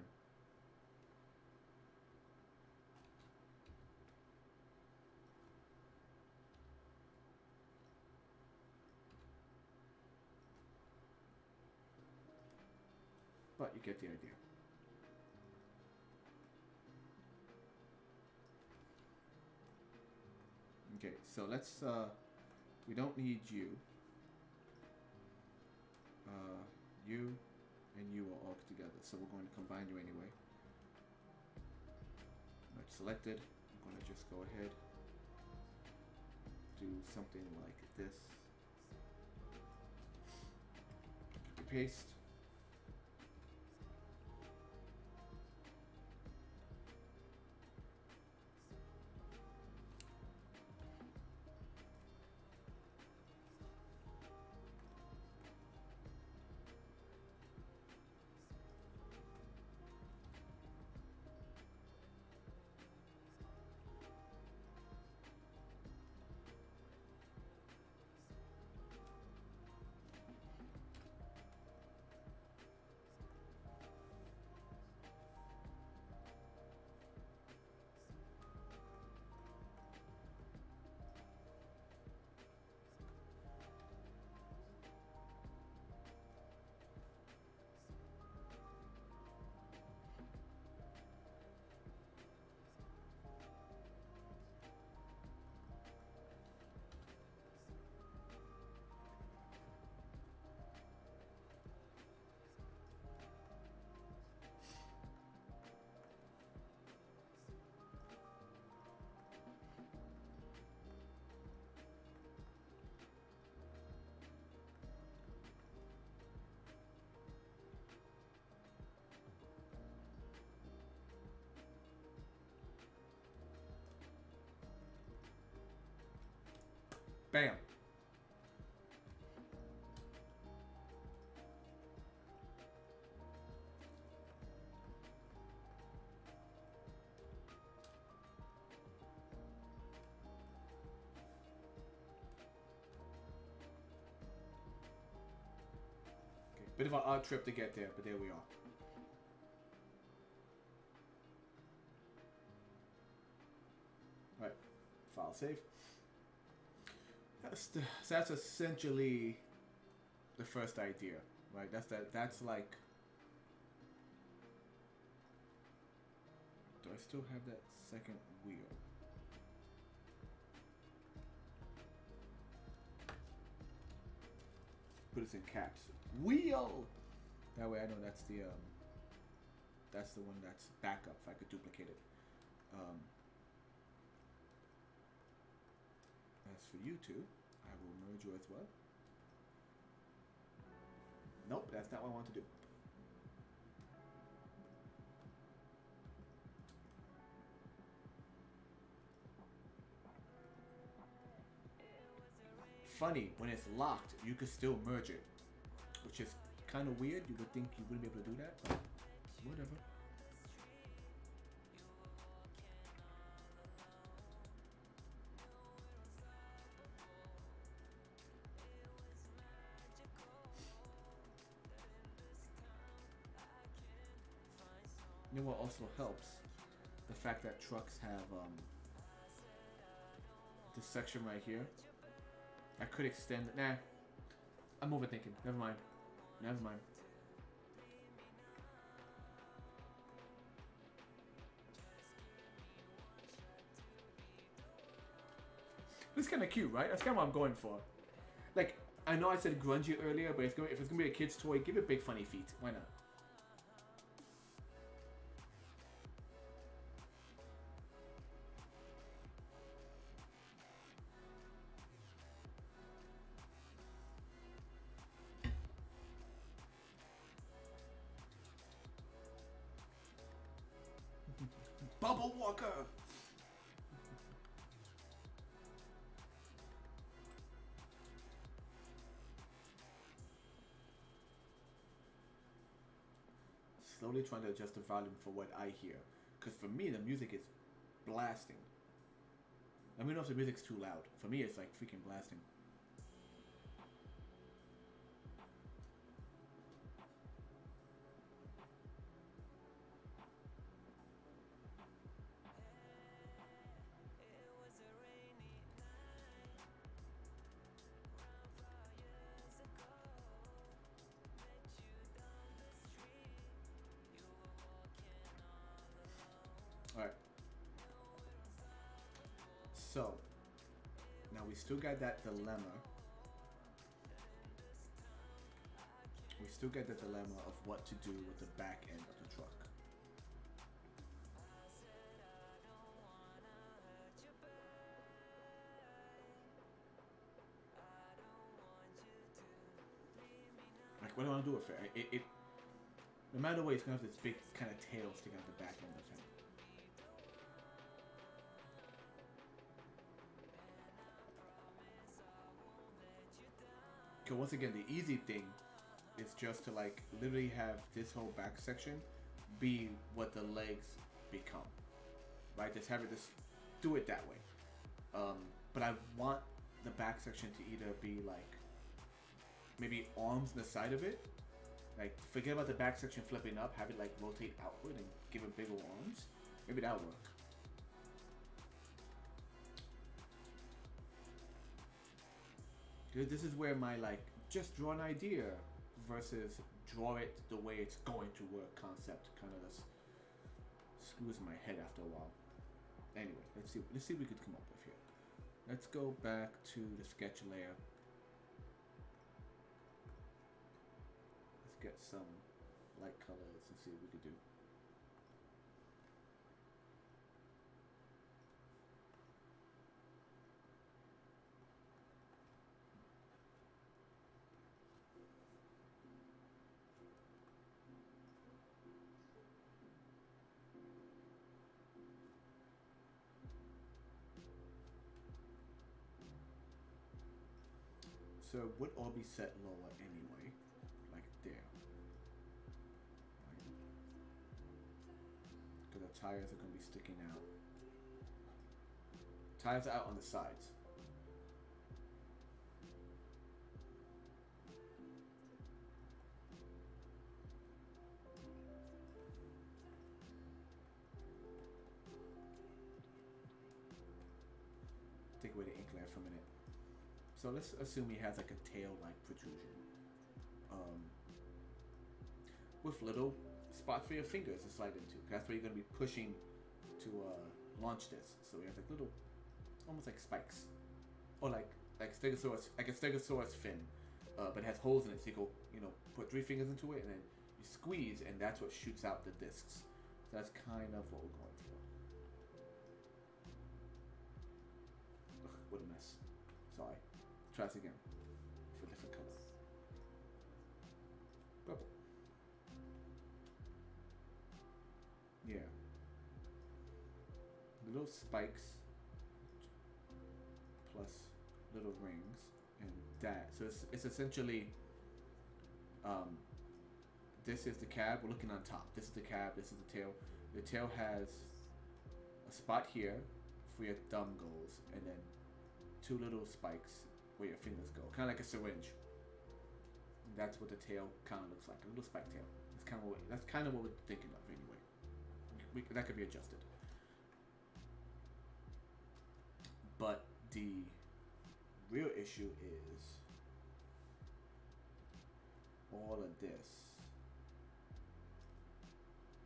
But you get the idea. Okay, so let's, we don't need you. You and you are all together, so we're going to combine you anyway. Right, selected. I'm going to just go ahead, do something like this. Copy paste. Bam. Okay. Bit of an odd trip to get there, but there we are. Right. File save. So that's essentially the first idea, right? That's like. Do I still have that second wheel? Put this in caps. Wheel. That way I know that's the one that's backup if I could duplicate it. As for you two, I will merge you as well. Nope, that's not what I want to do. Funny, when it's locked, you can still merge it, which is kind of weird. You would think you wouldn't be able to do that, but whatever. You know what also helps? The fact that trucks have this section right here. I could extend it. Nah, I'm overthinking. Never mind. Never mind. This is kind of cute, right? That's kind of what I'm going for. Like, I know I said grungy earlier, but if it's gonna be a kid's toy, give it big funny feet. Why not? Bubble Walker! Slowly trying to adjust the volume for what I hear. Because for me, the music is blasting. Let me know if the music's too loud. For me, it's like freaking blasting. Alright. So, now we still got that dilemma. We still get the dilemma of what to do with the back end of the truck. Like, what do I want to do with it? No matter what, it's going to have this big kind of tail sticking out the back end of it. So once again, the easy thing is just to like literally have this whole back section be what the legs become, right? Just have it, just do it that way. But I want the back section to either be like maybe arms on the side of it, like forget about the back section flipping up, have it like rotate outward and give it bigger arms. Maybe that'll work. This is where my like just draw an idea versus draw it the way it's going to work concept kind of just screws my head after a while. Anyway, let's see what we could come up with here. Let's go back to the sketch layer. Let's get some light colors and see what we could do. So it would all be set lower anyway, like there. Because the tires are going to be sticking out. Tires are out on the sides. Take away the ink layer for a minute. So let's assume he has like a tail-like protrusion. With little spots for your fingers to slide into. That's where you're going to be pushing to launch this. So we have like little, almost like spikes. Or like Stegosaurus, like a Stegosaurus fin. But it has holes in it, so you go, put 3 fingers into it, and then you squeeze, and that's what shoots out the discs. So that's kind of what we're going for. Ugh, what a mess. Sorry. Try this again. For a different color. Purple. Yeah. Little spikes plus little rings and that. So it's essentially this is the cab. We're looking on top. This is the cab. This is the tail. The tail has a spot here where your thumb goes, and then 2 little spikes where your fingers go, kind of like a syringe. And that's what the tail kind of looks like, a little spike tail. That's kind of what we're thinking of anyway. That could be adjusted. But the real issue is all of this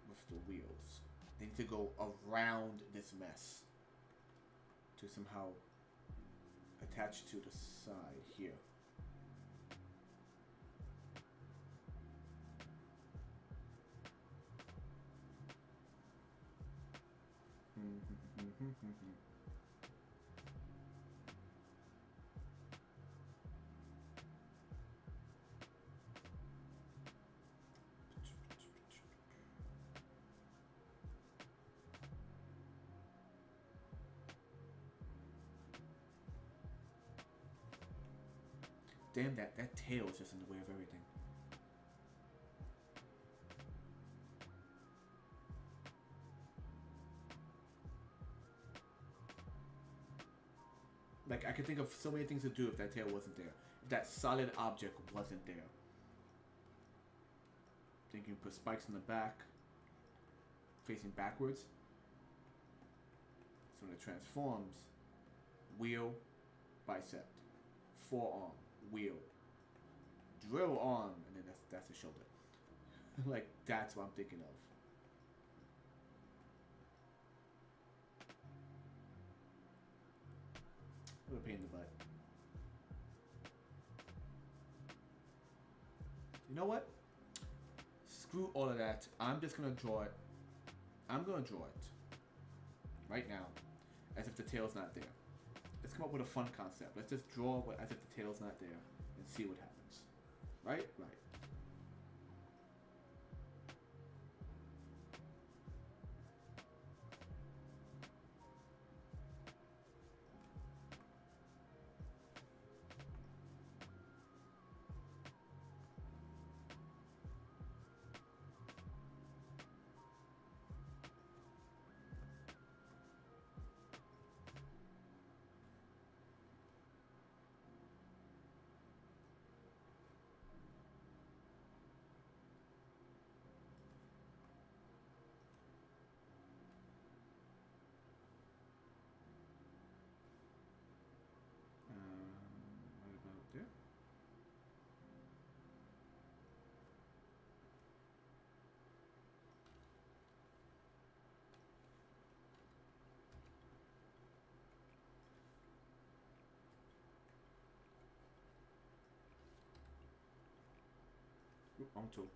with the wheels. They need to go around this mess to somehow attach to the side here. Damn, that tail is just in the way of everything. Like, I could think of so many things to do if that tail wasn't there. If that solid object wasn't there. Then you can put spikes in the back, facing backwards. So when it transforms, wheel, bicep, forearm, wheel, drill arm, and then that's the shoulder. Like, that's what I'm thinking of. What a pain in the butt. You know what? Screw all of that. I'm just gonna draw it. I'm gonna draw it right now as if the tail's not there. Let's come up with a fun concept. Let's just draw as if the tail's not there and see what happens. Right? Right. What about there? Oop, wrong tool.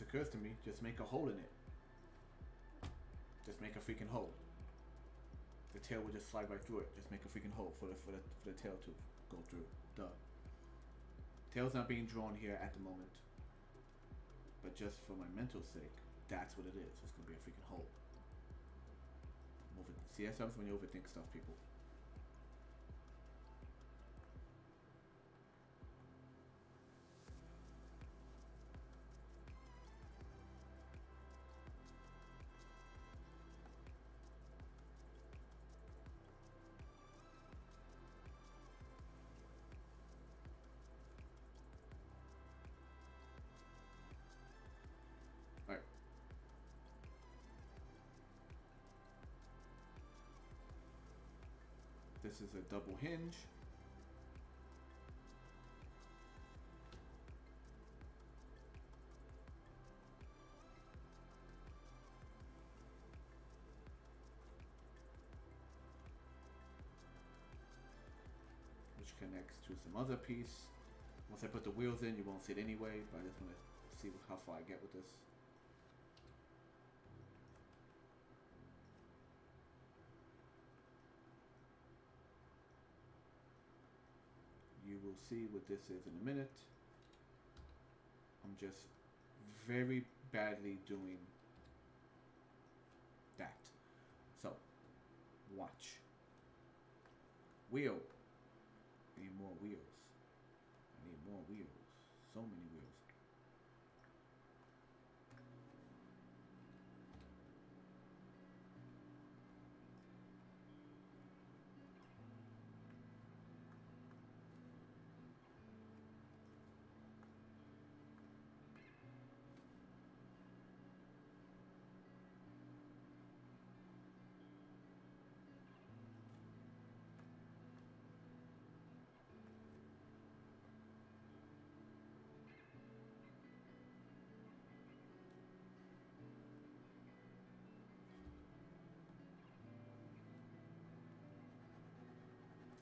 occurs to me, just make a hole in it. Just make a freaking hole. The tail will just slide right through it. Just make a freaking hole for the tail to go through. Duh. Tail's not being drawn here at the moment. But just for my mental sake, that's what it is. It's gonna be a freaking hole. See, that's happens when you overthink stuff, people. Alright. This is a double hinge. Which connects to some other piece. Once I put the wheels in, you won't see it anyway, but I just want to see how far I get with this. You will see what this is in a minute. I'm just very badly doing that. So, watch. Wheel. I need more wheels. I need more wheels. So many wheels.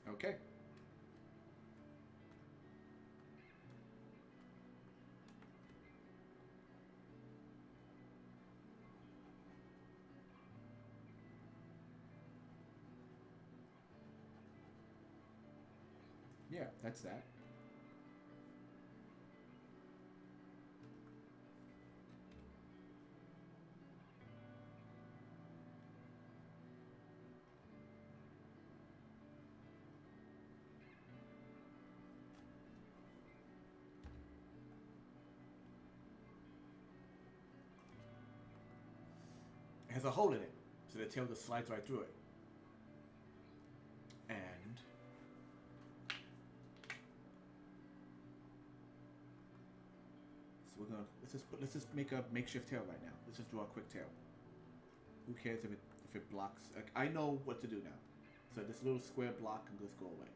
Okay. Yeah, that's that. It has a hole in it, so the tail just slides right through it. And so let's just make a makeshift tail right now. Let's just draw a quick tail. Who cares if it blocks? Like, I know what to do now. So this little square block can just go away.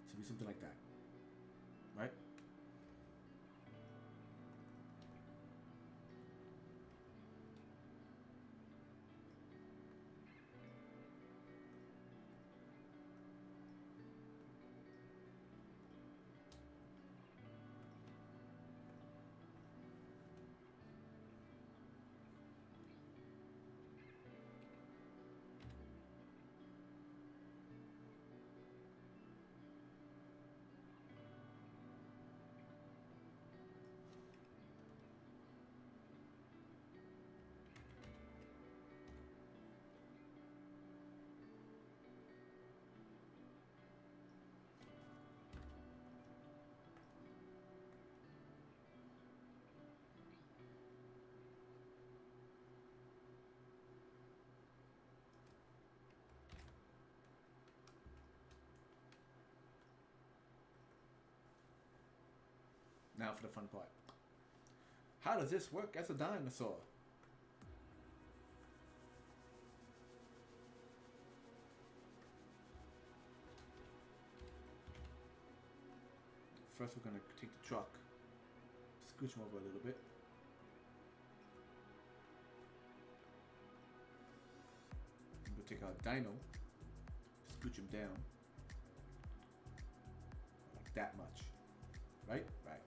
To be something like that, right? Now for the fun part. How does this work as a dinosaur? First, we're gonna take the truck, scooch him over a little bit. We'll take our dino, scooch him down, like that much, right? Right.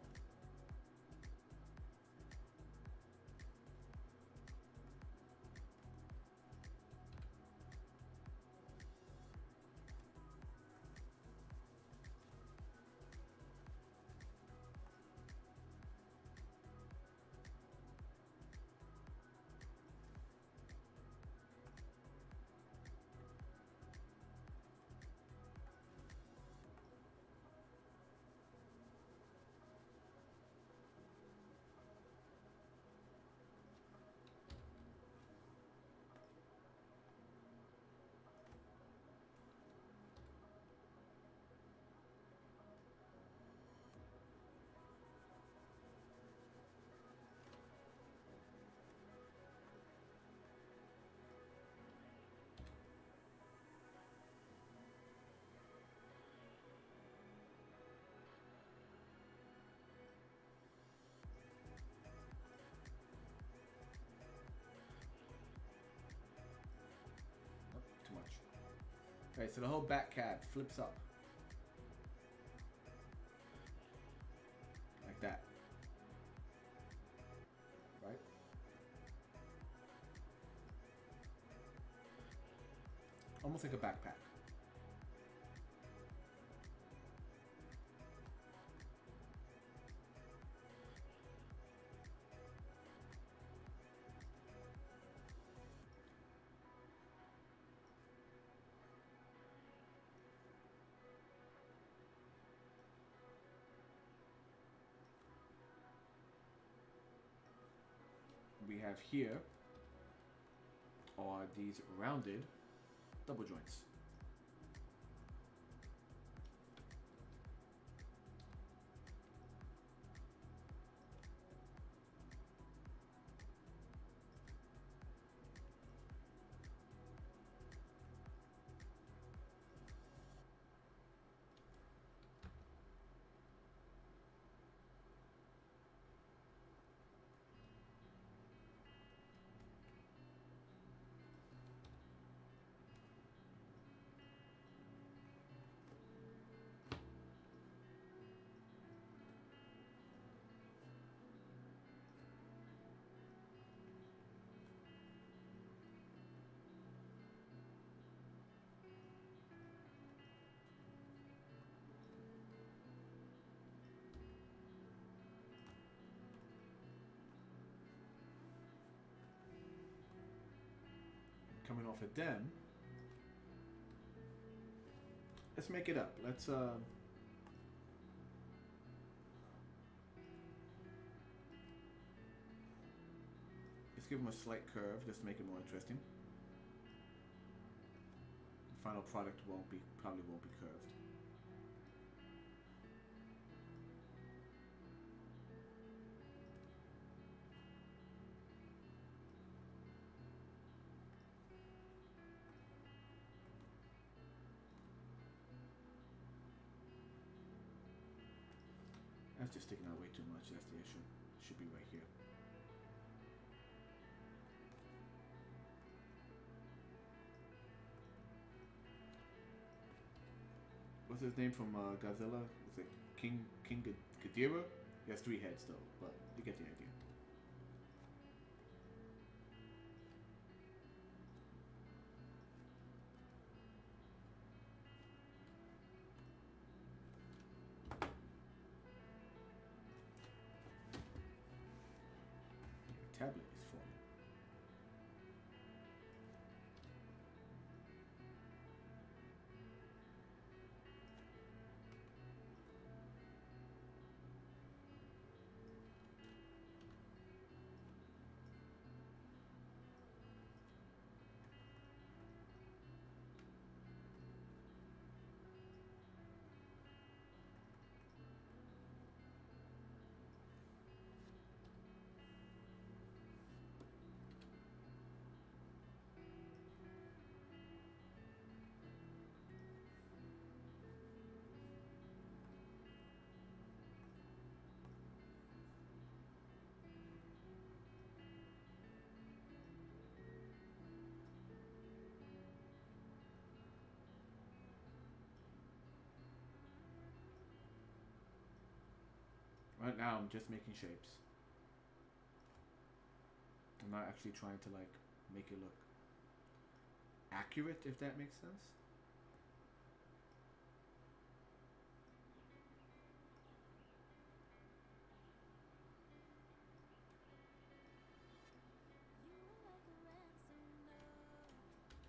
Too much. Right, so the whole back cab flips up. Like that. Right? Almost like a backpack. We have here are these rounded double joints. Coming off of them, let's make it up. Let's give them a slight curve just to make it more interesting. The final product probably won't be curved. That's just sticking out way too much. That's the issue. It should be right here. What's his name from Godzilla? Is it King Ghidorah? He has 3 heads though, but you get the idea. Tablet is falling. Right now, I'm just making shapes. I'm not actually trying to like make it look accurate, if that makes sense.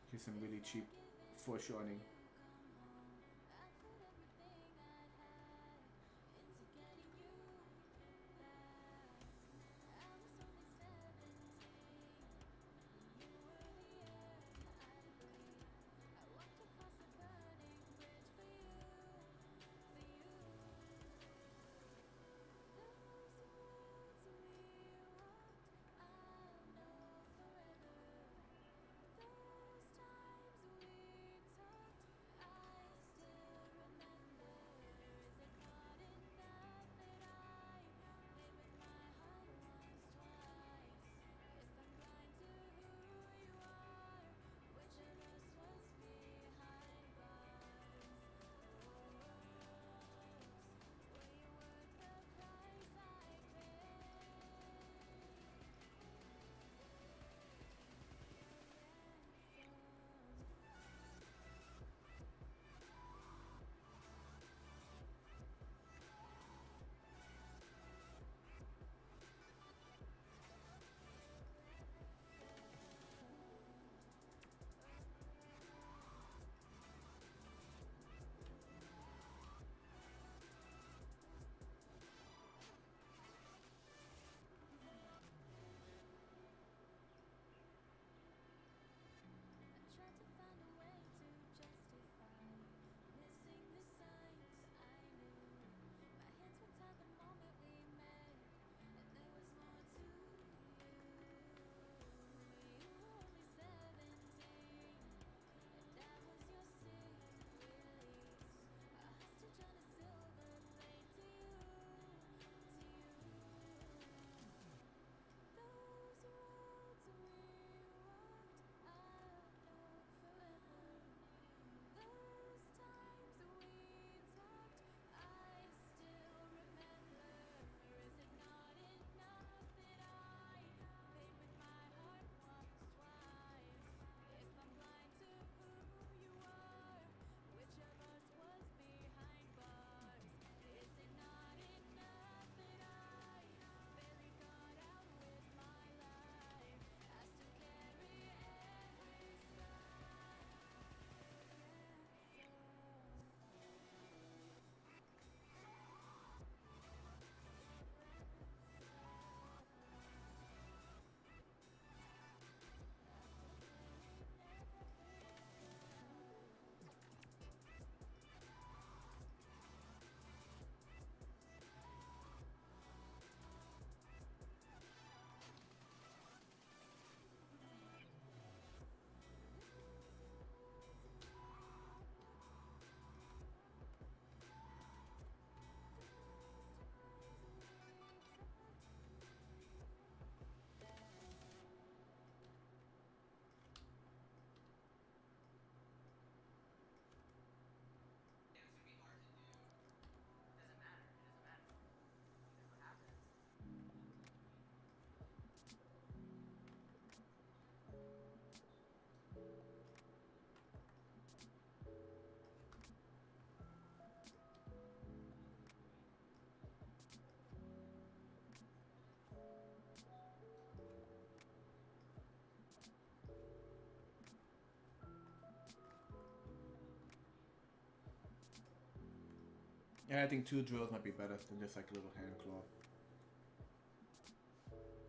Here's some really cheap foreshortening. Yeah, I think two drills might be better than just like a little hand claw.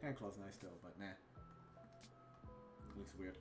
Hand claw's nice though, but nah. It looks weird.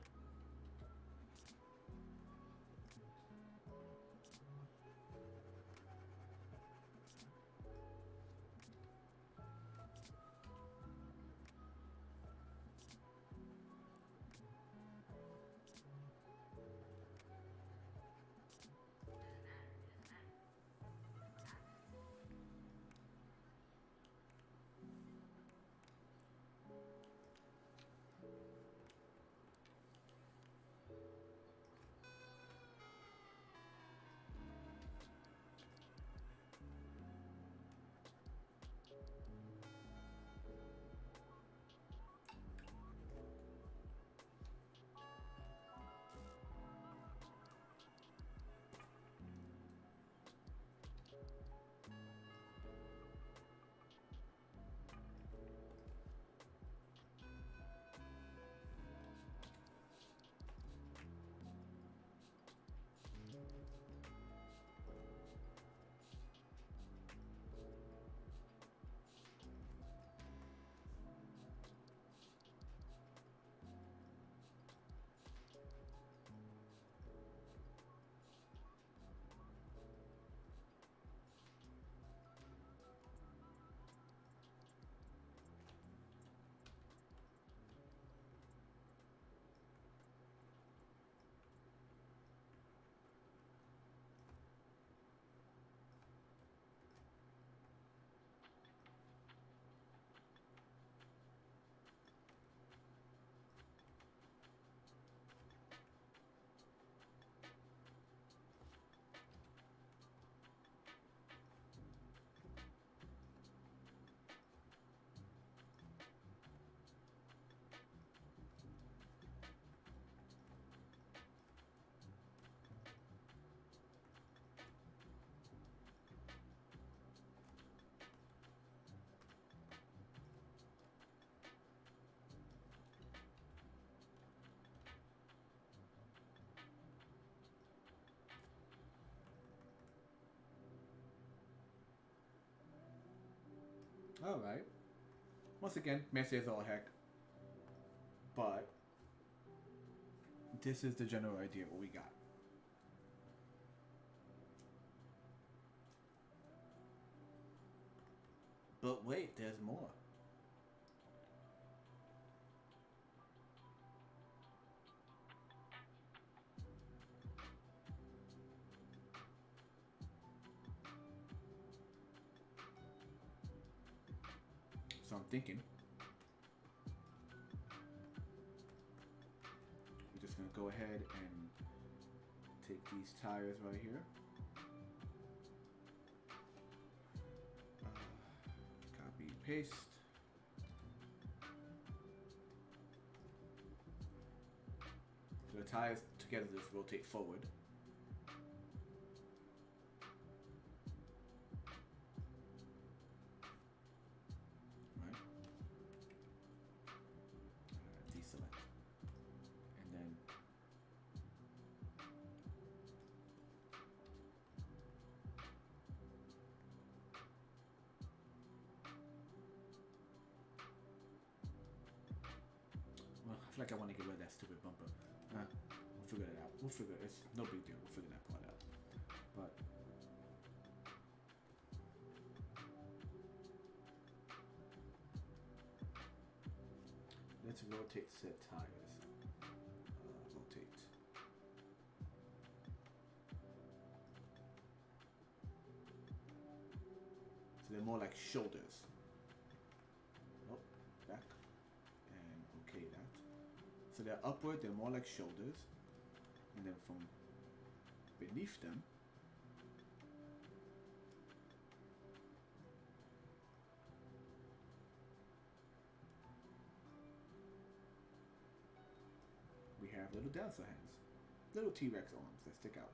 All right. Once again, messy as all heck, but this is the general idea of what we got. But wait, there's more. So I'm thinking we're just gonna go ahead and take these tires right here. Copy, paste. So the tires together just rotate forward. Deselect. And then well, I feel like I want to get rid of that stupid bumper. We'll figure it out. We'll figure it. It's no big deal. We'll figure that part out. But let's rotate said tires. Rotate. So they're more like shoulders. Oh, back. And okay that. So they're upward, they're more like shoulders. And then from beneath them, we have little dancer hands. Little T-Rex arms that stick out.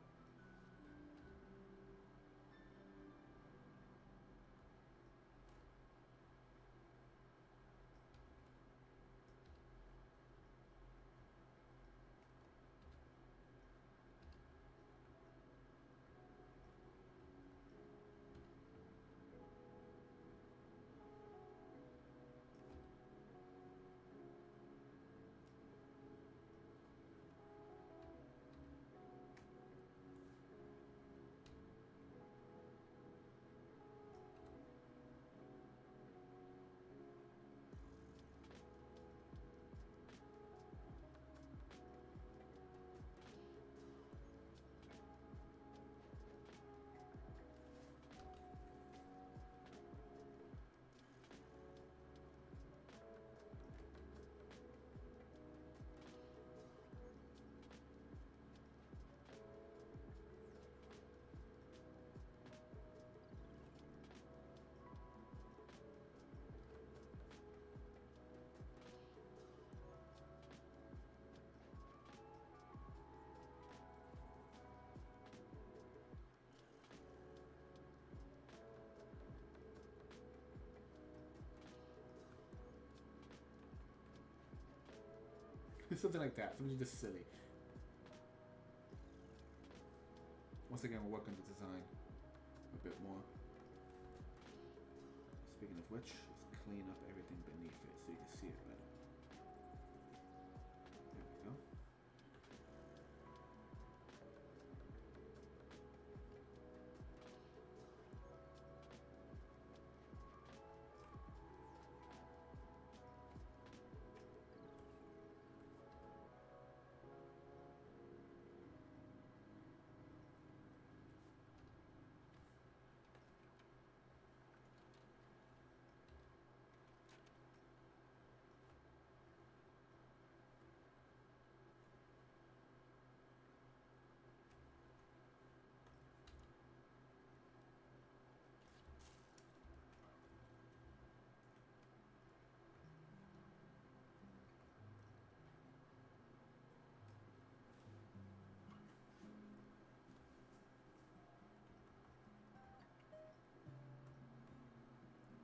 Something like that. Something just silly. Once again, we'll work on the design a bit more. Speaking of which, let's clean up everything beneath it so you can see it better. There we go.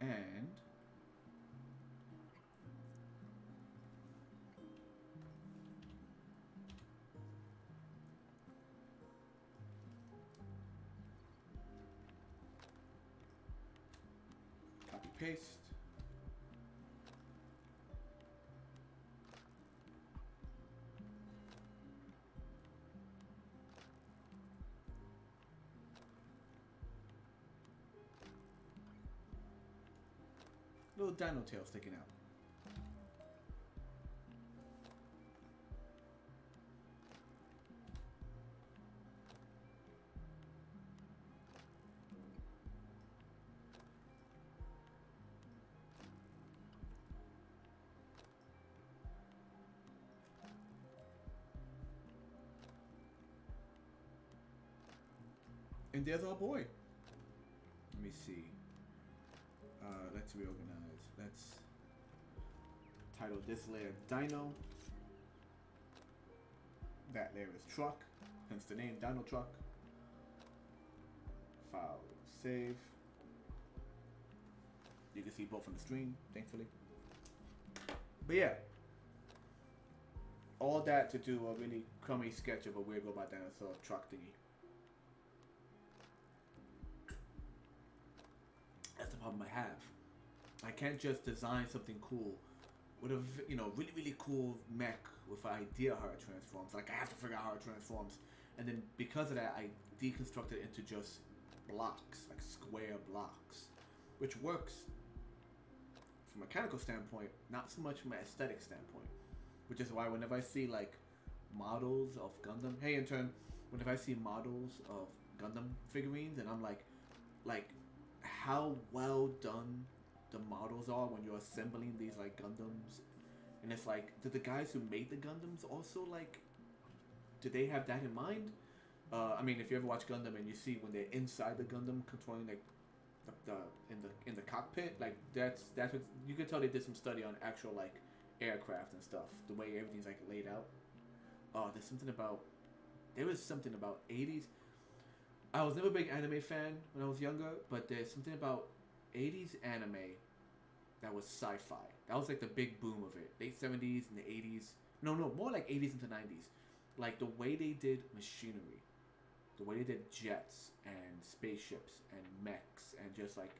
And copy paste. Little dino tail sticking out. And there's our boy. Let me see. Let's reorganize. Let's title this layer Dino. That layer is Truck, hence the name Dino Truck. File, save. You can see both on the screen, thankfully. But yeah, all that to do a really crummy sketch of a weird robot dinosaur truck thingy. That's the problem I have. I can't just design something cool with a really really cool mech with an idea how it transforms. Like I have to figure out how it transforms, and then because of that, I deconstruct it into just blocks, like square blocks, which works from a mechanical standpoint, not so much from an aesthetic standpoint. Which is why whenever I see like models of Gundam, hey intern, whenever I see models of Gundam figurines, and I'm like how well done the models are when you're assembling these like Gundams, and it's like, did the guys who made the Gundams also like, did they have that in mind? I mean, if you ever watch Gundam and you see when they're inside the Gundam controlling like in the cockpit, like that's what you can tell they did some study on actual like aircraft and stuff, the way everything's like laid out. Oh, there was something about 80s. I was never a big anime fan when I was younger, but there's something about 80s anime that was sci-fi. That was like the big boom of it. Late 70s and the 80s. No, more like 80s into 90s. Like the way they did machinery, the way they did jets and spaceships and mechs, and just like,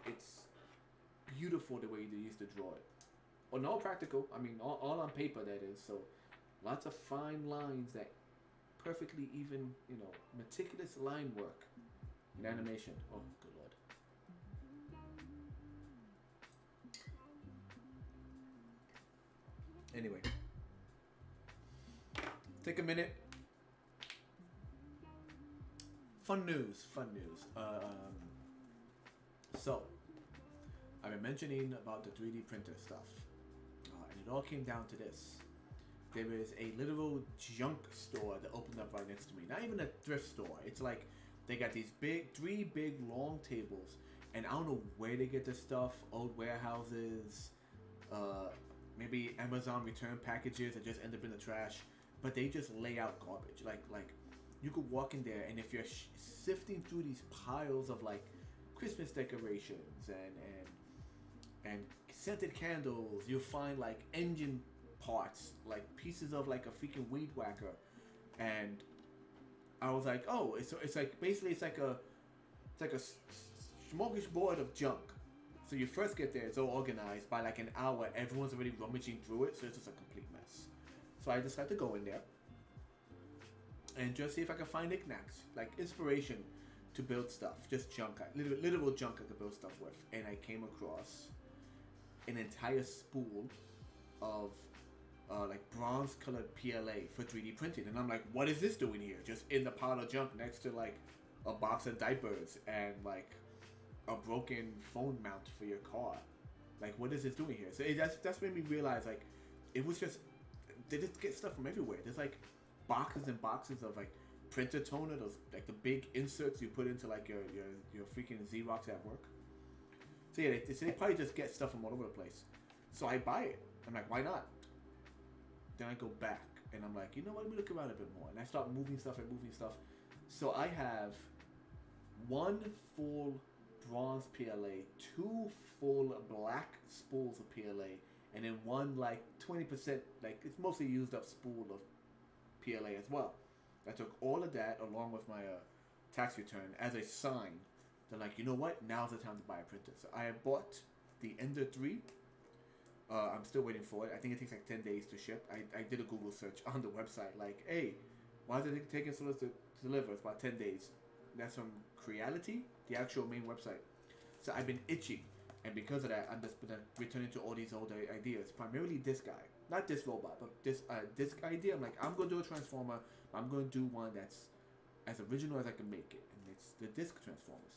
it's beautiful the way they used to draw it. Well, no practical. I mean, all on paper that is. So lots of fine lines that perfectly even, meticulous line work in animation. Oh, good lord. Anyway, take a minute. Fun news. So, I've been mentioning about the 3D printer stuff, and it all came down to this. There is a literal junk store that opened up right next to me. Not even a thrift store. It's like they got these three big long tables, and I don't know where they get this stuff. Old warehouses, maybe Amazon return packages that just end up in the trash. But they just lay out garbage. Like you could walk in there, and if you're sifting through these piles of like Christmas decorations and scented candles, you'll find like engine parts, like pieces of like a freaking weed whacker. And I was like, oh, it's like basically it's like a smorgasbord of junk. So you first get there, it's all organized. By like an hour, everyone's already rummaging through it, so it's just a complete mess. So I decided to go in there and just see if I could find knickknacks, like inspiration to build stuff, just junk, literal junk I could build stuff with. And I came across an entire spool of like bronze colored PLA for 3D printing, and I'm like, what is this doing here? Just in the pile of junk next to like a box of diapers and like a broken phone mount for your car. Like, what is this doing here? So that's made me realize, like, it was just, they just get stuff from everywhere. There's like boxes and boxes of like printer toner, those like the big inserts you put into like your freaking Xerox at work. So yeah, they probably just get stuff from all over the place. So I buy it. I'm like, why not? Then I go back and I'm like, you know what? Let me look around a bit more. And I start moving stuff. So I have one full bronze PLA, two full black spools of PLA, and then one like 20%, like it's mostly used up spool of PLA as well. I took all of that along with my tax return as a sign They're like, you know what? Now's the time to buy a printer. So I have bought the Ender 3. I'm still waiting for it. I think it takes like 10 days to ship. I did a Google search on the website. Like, hey, why is it taking so long to deliver? It's about 10 days. That's from Creality, the actual main website. So I've been itching. And because of that, I'm just been returning to all these older ideas. Primarily this guy. Not this robot, but this idea. I'm like, I'm going to do a Transformer. I'm going to do one that's as original as I can make it. And it's the disc Transformers.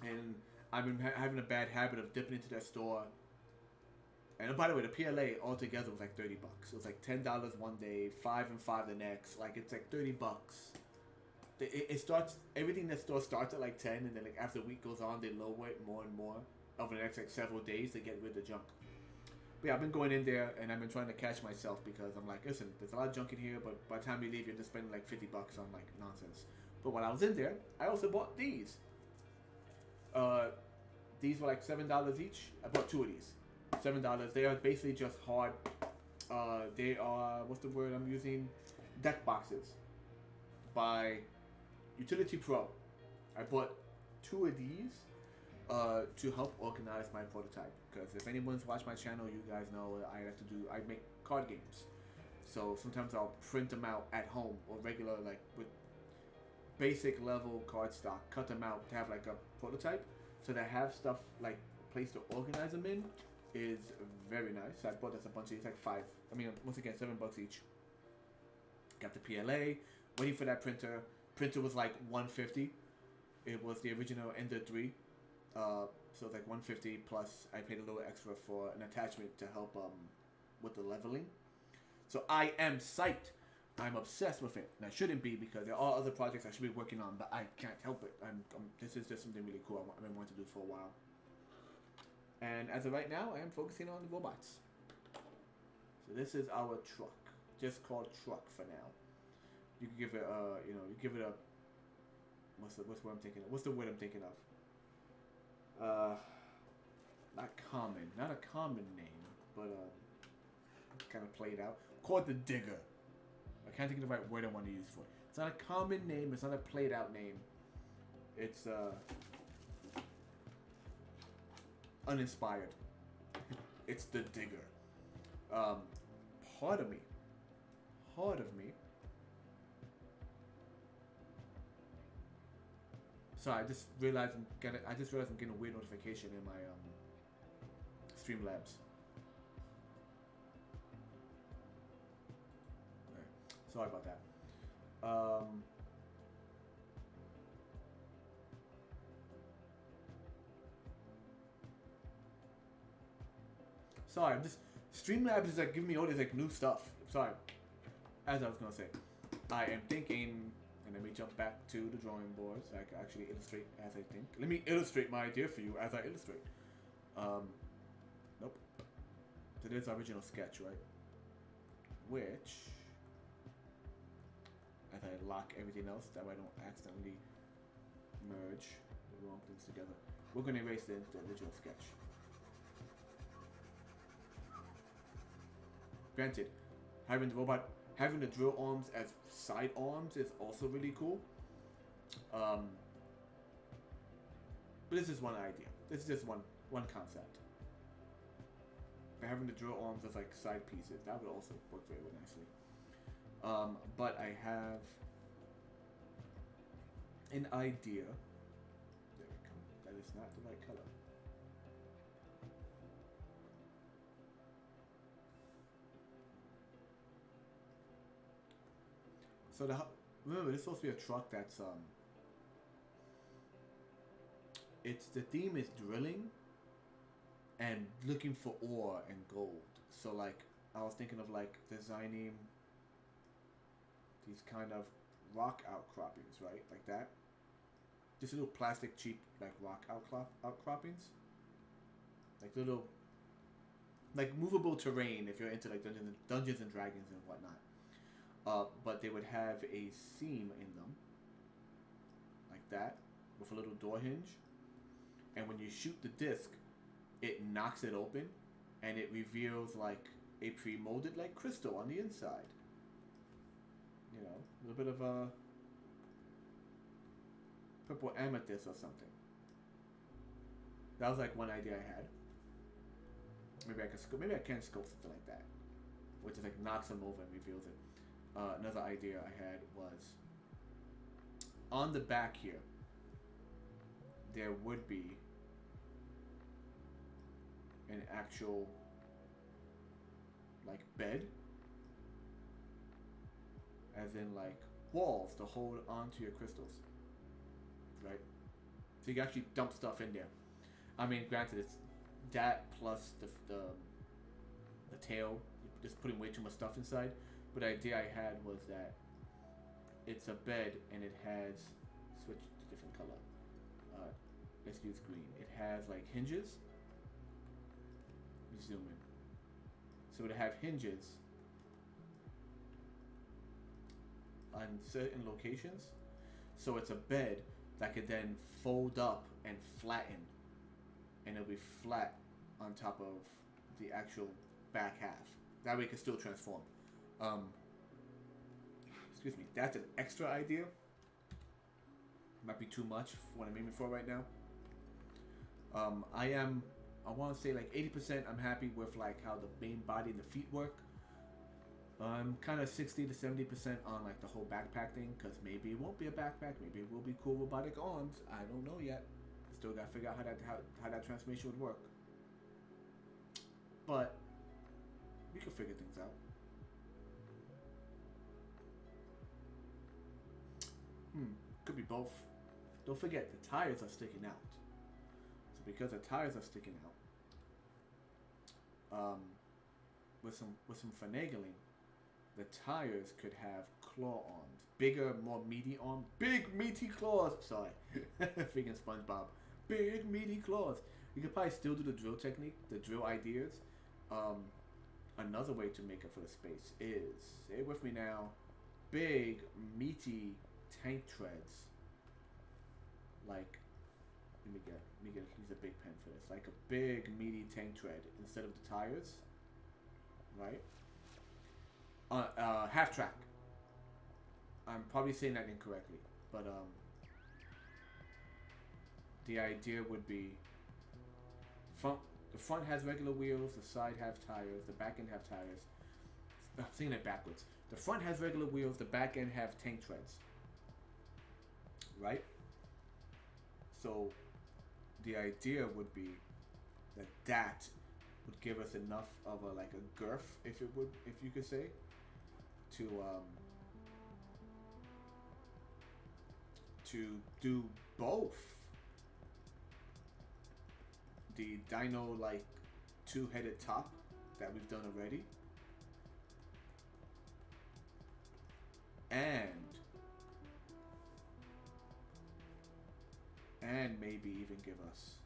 And I've been having a bad habit of dipping into that store. And by the way, the PLA altogether was like $30. It was like $10 one day, $5 and $5 the next. Like, it's like $30. It starts, everything in the store starts at like 10, and then like after the week goes on, they lower it more and more over the next like several days to get rid of the junk. But yeah, I've been going in there and I've been trying to catch myself because I'm like, listen, there's a lot of junk in here, but by the time you leave, you're just spending like $50 on like nonsense. But when I was in there, I also bought these. These were like $7 each. I bought 2 of these. $7. They are basically just hard. They are, what's the word I'm using? Deck boxes by Utility Pro. I bought 2 of these to help organize my prototype. Because if anyone's watched my channel, you guys know I make card games. So sometimes I'll print them out at home or regular, like with basic level card stock, cut them out to have like a prototype. So that I have stuff like a place to organize them in is very nice. So I bought this a bunch of these, like 5. I mean, once again, $7 each. Got the PLA, waiting for that printer. Printer was like $150. It was the original Ender 3. So it was like $150 plus I paid a little extra for an attachment to help with the leveling. So I am psyched. I'm obsessed with it. And I shouldn't be because there are other projects I should be working on, but I can't help it. This is just something really cool I've been wanting to do for a while. And as of right now, I am focusing on the robots. So this is our truck, just called truck for now. You can give it you give it a, what's the word I'm thinking of? What's the word I'm thinking of? Not a common name, but kind of played out. Called the Digger. I can't think of the right word I want to use for it. It's not a common name. It's not a played out name. It's uninspired. It's the Digger. Part of me. Sorry, I just realized I'm getting a weird notification in my Streamlabs. Right. Sorry about that. Sorry, I'm just Streamlabs is like giving me all this like new stuff. Sorry. As I was gonna say, I am thinking, and let me jump back to the drawing board so I can actually illustrate as I think. Let me illustrate my idea for you as I illustrate. Nope. So there's the original sketch, right? Which, as I lock everything else, that way I don't accidentally merge the wrong things together. We're gonna erase the original sketch. Granted, having the drill arms as side arms is also really cool. But this is one idea. This is just one concept. But having the drill arms as like side pieces, that would also work very, very nicely. But I have an idea. There we go. That is not the right color. So remember, this is supposed to be a truck that's the theme is drilling and looking for ore and gold. So like I was thinking of like designing these kind of rock outcroppings, right? Like that. Just little plastic cheap like rock outcroppings. Like little like movable terrain if you're into like Dungeons and Dragons and whatnot. But they would have a seam in them, like that, with a little door hinge. And when you shoot the disc, it knocks it open, and it reveals like a pre-molded like crystal on the inside. You know, a little bit of a purple amethyst or something. That was like one idea I had. Maybe I can scope something like that, which is like knocks them over and reveals it. Another idea I had was on the back here. There would be an actual like bed, as in like walls to hold onto your crystals, right? So you can actually dump stuff in there. I mean, granted, it's that plus the tail. You're just putting way too much stuff inside. But the idea I had was that it's a bed and it has switch to different color. Let's use green. It has like hinges. Zoom in. So it have hinges on certain locations. So it's a bed that could then fold up and flatten, and it'll be flat on top of the actual back half. That way it can still transform. Excuse me. That's an extra idea. Might be too much for what I'm aiming for right now. I want to say like 80% I'm happy with like how the main body and the feet work. I'm kind of 60 to 70% on like the whole backpack thing, because maybe it won't be a backpack, maybe it will be cool robotic arms. I don't know yet. Still got to figure out how that transformation would work. But we can figure things out. Could be both. Don't forget, the tires are sticking out. So because the tires are sticking out, with some finagling, the tires could have claw arms, bigger, more meaty arms, big meaty claws. Sorry, freaking SpongeBob, big meaty claws. You could probably still do the drill technique, the drill ideas. Another way to make it for the space is, say it with me now, big meaty tank treads. Like, let me use a big pen for this. Like a big meaty tank tread instead of the tires, right? Half track. I'm probably saying that incorrectly, but the idea would be the front has regular wheels, the side have tires, the back end have tires. I'm saying it backwards. The front has regular wheels, the back end have tank treads, right? So the idea would be that would give us enough of a like a girth, if you could say, to do both the dino like two-headed top that we've done already, and maybe even give us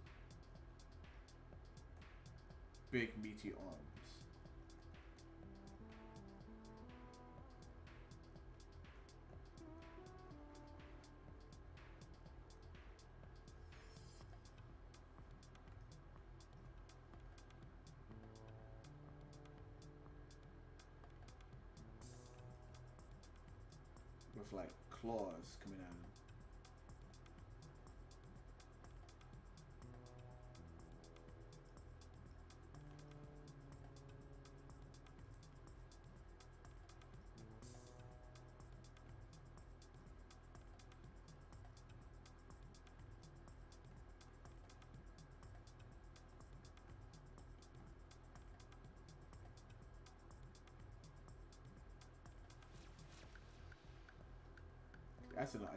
big meaty arms. With like claws coming out of them.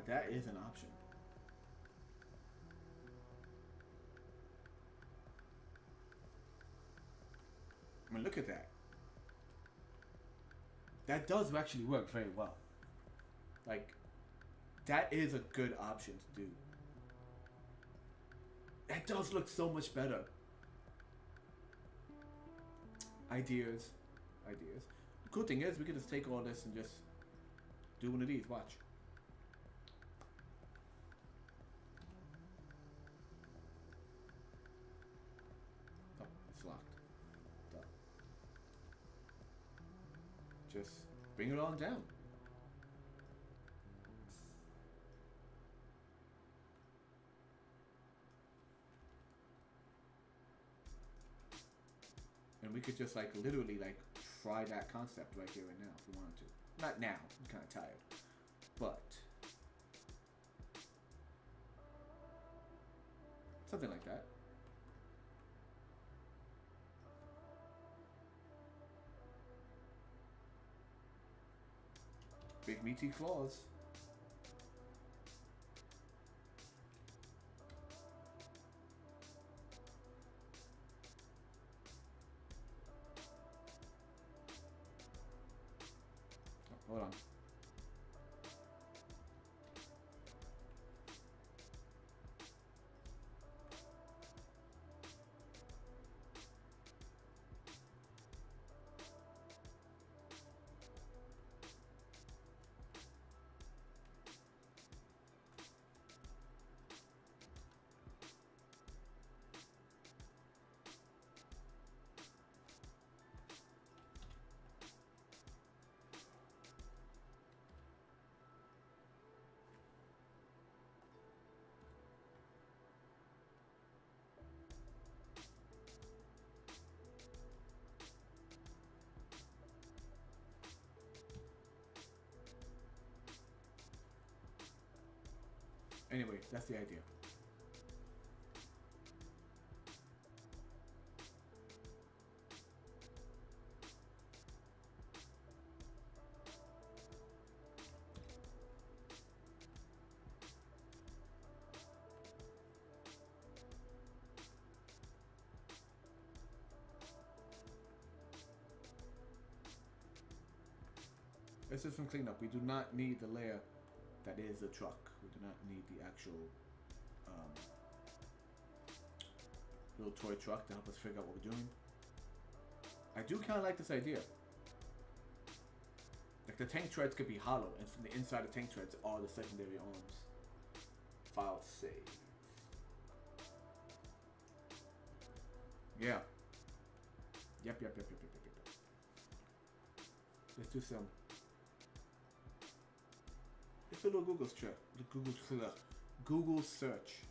That is an option. I mean, look at that. That does actually work very well. Like, that is a good option to do. That does look so much better. Ideas. The cool thing is, we can just take all this and just do one of these. Watch. Just bring it on down. And we could just like literally like try that concept right here and now if we wanted to. Not now, I'm kind of tired. But something like that. Big meaty claws. Oh, hold on. Anyway, that's the idea. Let's do some cleanup. We do not need the layer that is the truck. We do not need the actual little toy truck to help us figure out what we're doing. I do kind of like this idea. Like the tank treads could be hollow, and from the inside of tank treads are the secondary arms. File save. Yeah. Yep. Let's do some. It's a little Google search. Google search.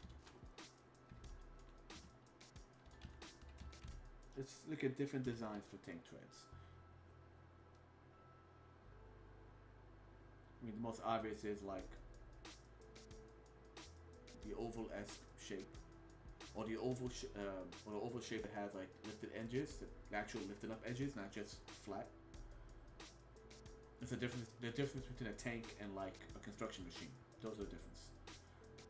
Let's look at different designs for tank treads. I mean, the most obvious is like the oval-esque shape, or the oval shape that has like lifted edges, the actual lifted up edges, not just flat. It's the difference between a tank and like a construction machine. Those are the difference.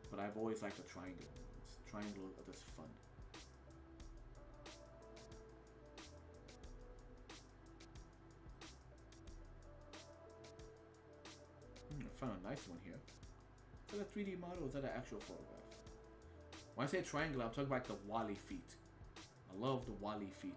But I've always liked the triangle ones. Triangle are just fun. I found a nice one here. Is that a 3D model or is that an actual photograph? When I say triangle, I'm talking about the Wally feet. I love the Wally feet.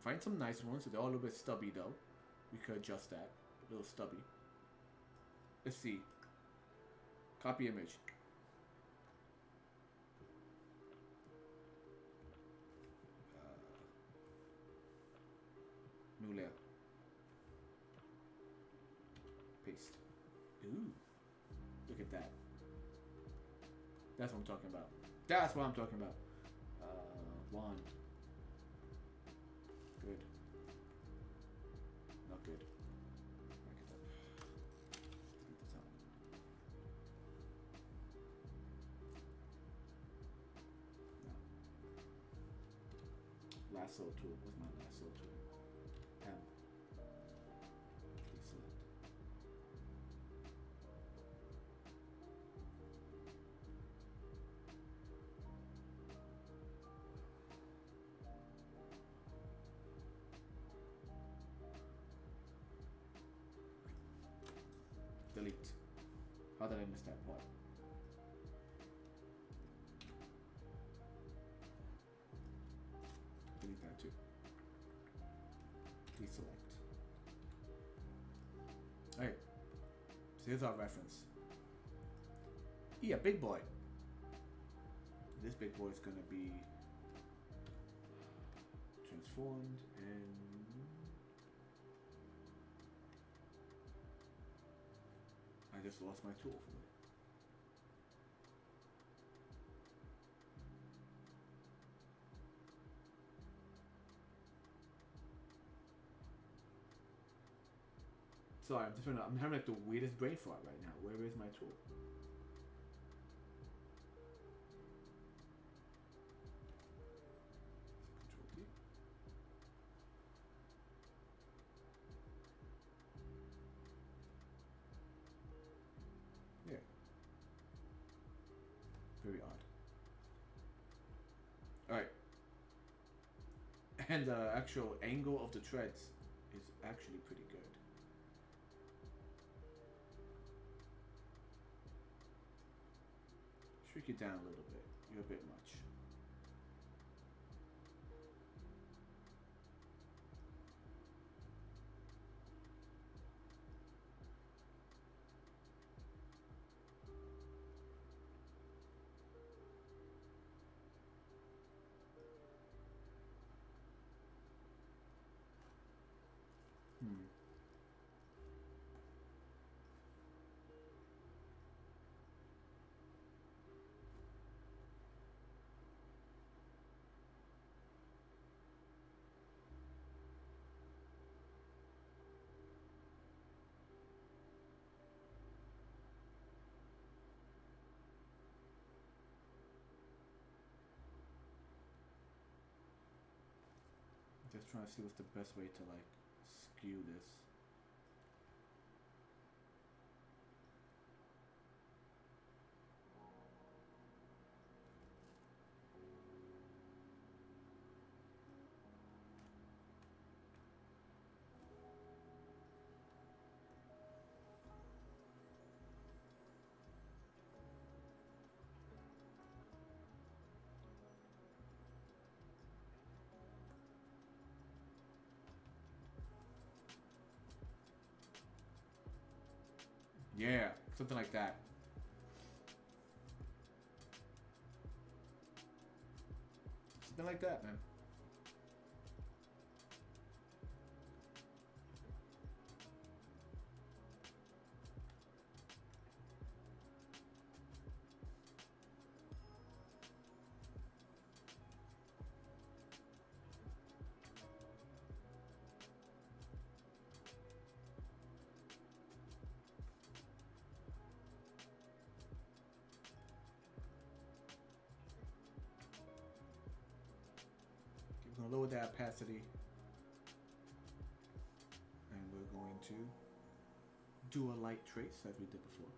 Find some nice ones. They're all a little bit stubby though. We could adjust that. A little stubby. Let's see. Copy image. New layer. Paste. Ooh. Look at that. That's what I'm talking about. That's what I'm talking about. One. Good. Not good. Lasso tool. What's my lasso tool? M. Deselect. Delete. How did I miss that part? Delete that too. Deselect. Alright. So here's our reference. Yeah, big boy. This big boy is gonna be transformed, and I just lost my tool. Sorry, I'm having like the weirdest brain fart right now. Where is my tool? Control T. Yeah. Very odd. Alright. And the actual angle of the treads is actually pretty good. Shrink it down a little bit. You're a bit much. Just trying to see what's the best way to like skew this. Yeah, something like that. Something like that, man. We're going to lower the opacity. And we're going to do a light trace as we did before.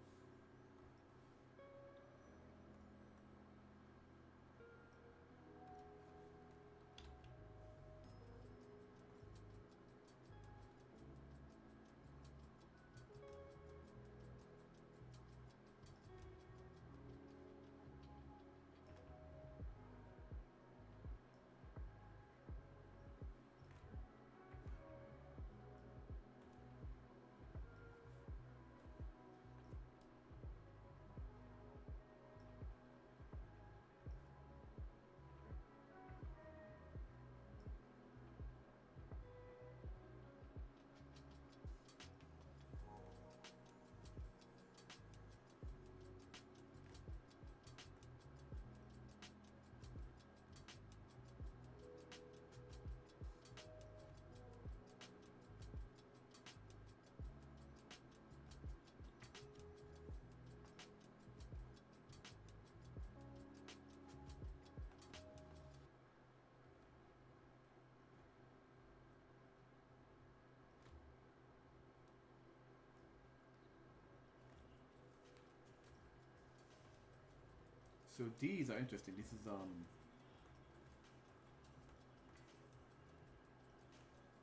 So these are interesting. This is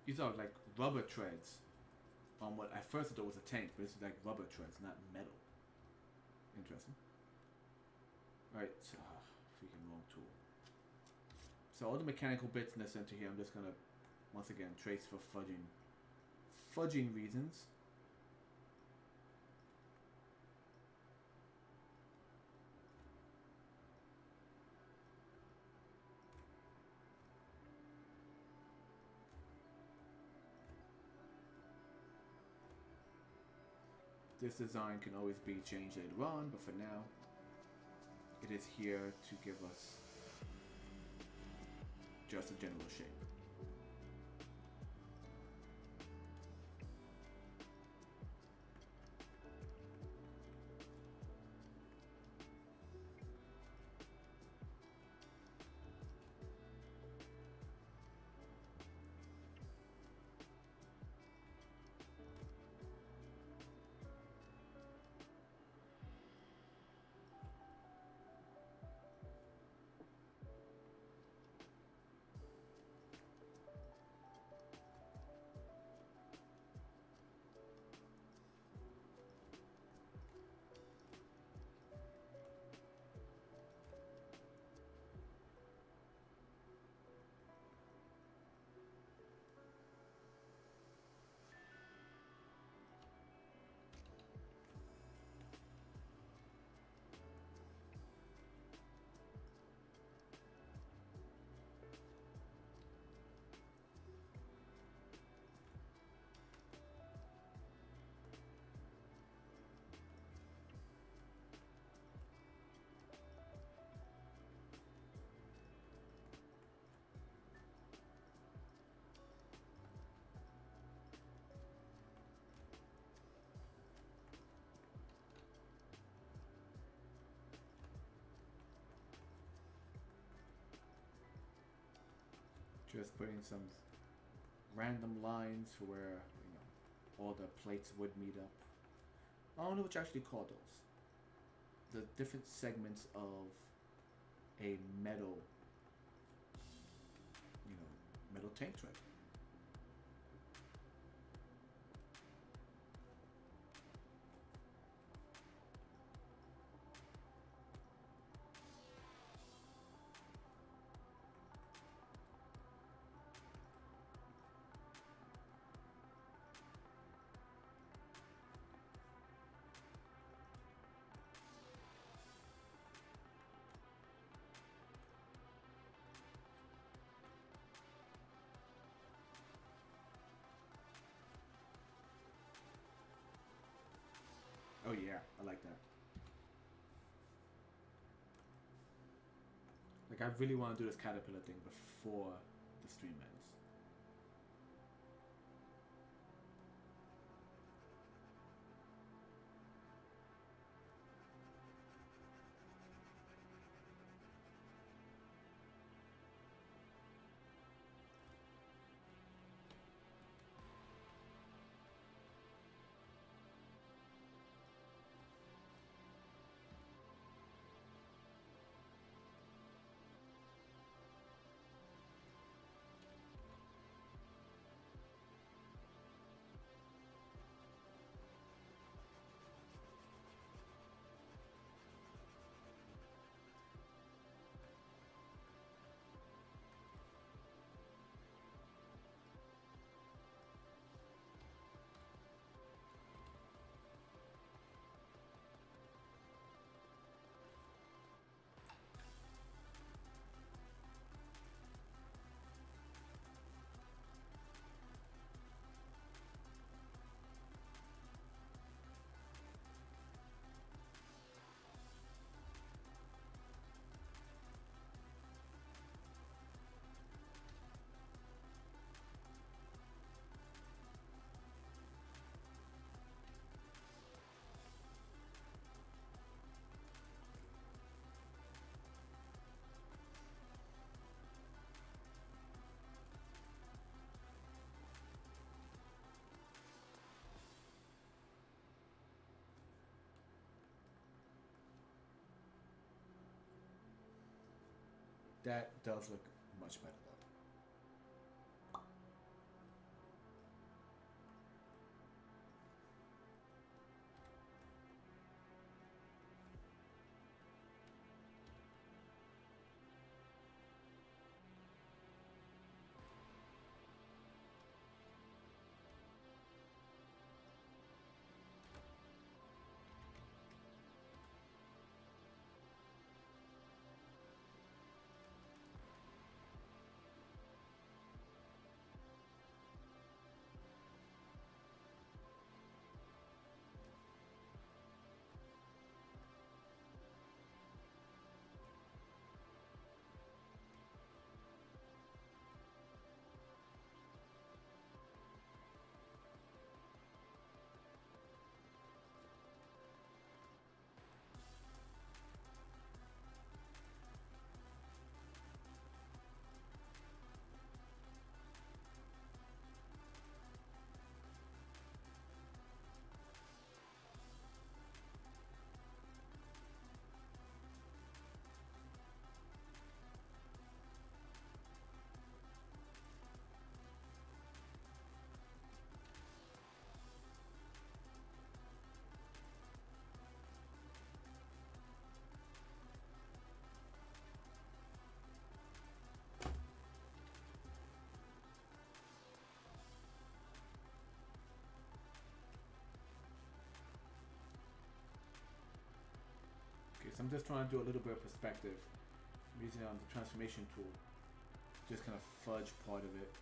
these are like rubber treads on what at first I thought was a tank, but this is like rubber treads, not metal. Interesting. Alright, so, freaking wrong tool. So all the mechanical bits in the center here, I'm just gonna once again trace for fudging reasons. This design can always be changed later on, but for now, it is here to give us just a general shape. Just putting some random lines for where all the plates would meet up. I don't know what you actually call those. The different segments of a metal, metal tank tread. Oh yeah, I like that. Like I really want to do this caterpillar thing before the stream ends. That does look much better though. I'm just trying to do a little bit of perspective. I'm using the transformation tool. Just kind of fudge part of it.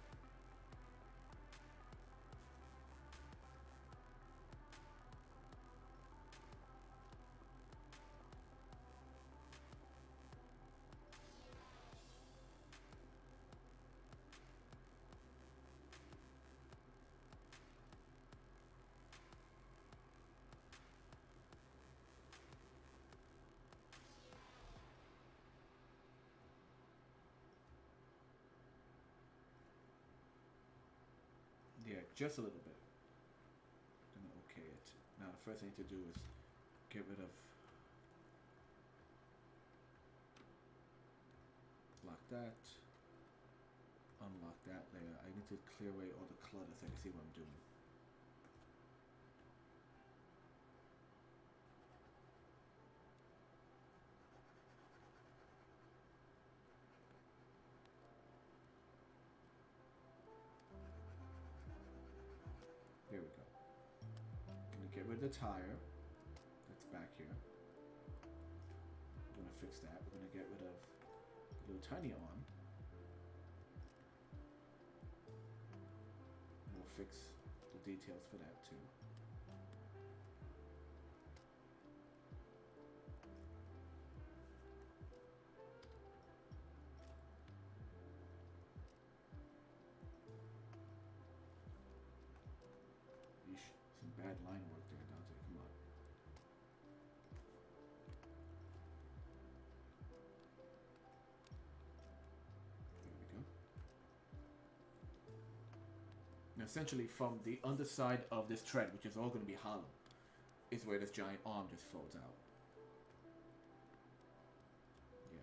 Yeah, just a little bit. Gonna okay it. Now the first thing to do is get rid of lock that. Unlock that layer. I need to clear away all the clutter so I can see what I'm doing. There we go. I'm gonna get rid of the tire. That's back here. I'm gonna fix that. We're gonna get rid of the little tiny arm. We'll fix the details for that too. Yeesh, some bad line work there, Dante. Come on. There we go. Now, essentially, from the underside of this tread, which is all going to be hollow, is where this giant arm just folds out. Yeah.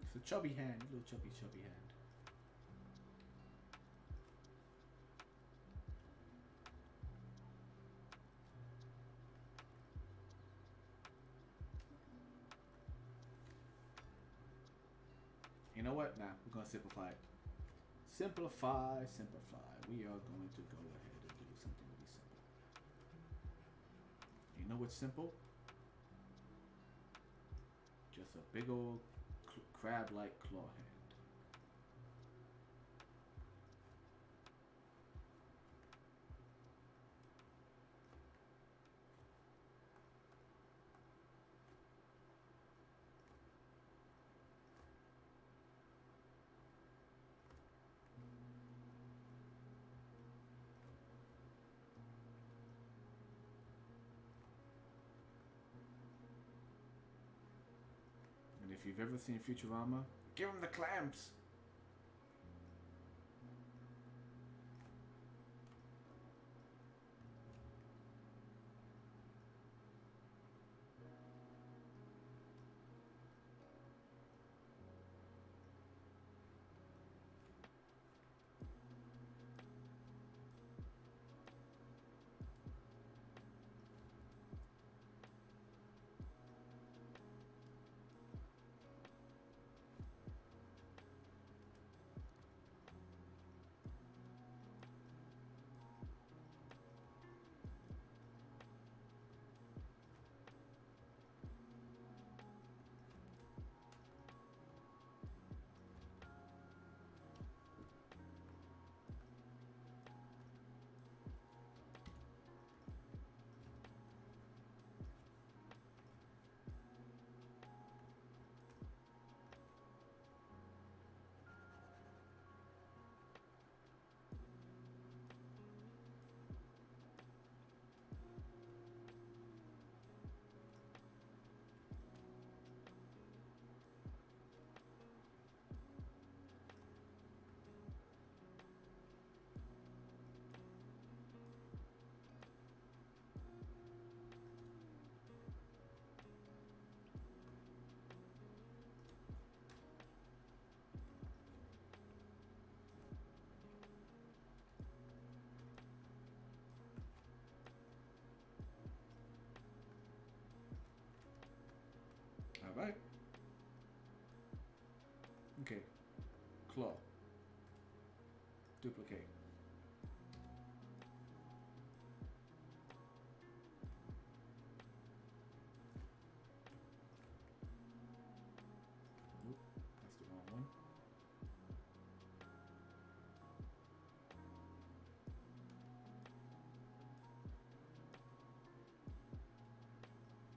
It's a chubby hand, little chubby hand. You know what? Nah, we're gonna simplify it. Simplify, simplify. We are going to go ahead and do something really simple. You know what's simple? Just a big old crab-like claw hand. if you've ever seen Futurama, give him the clamps. All right. Okay. Claw. Duplicate. Nope, that's the wrong one.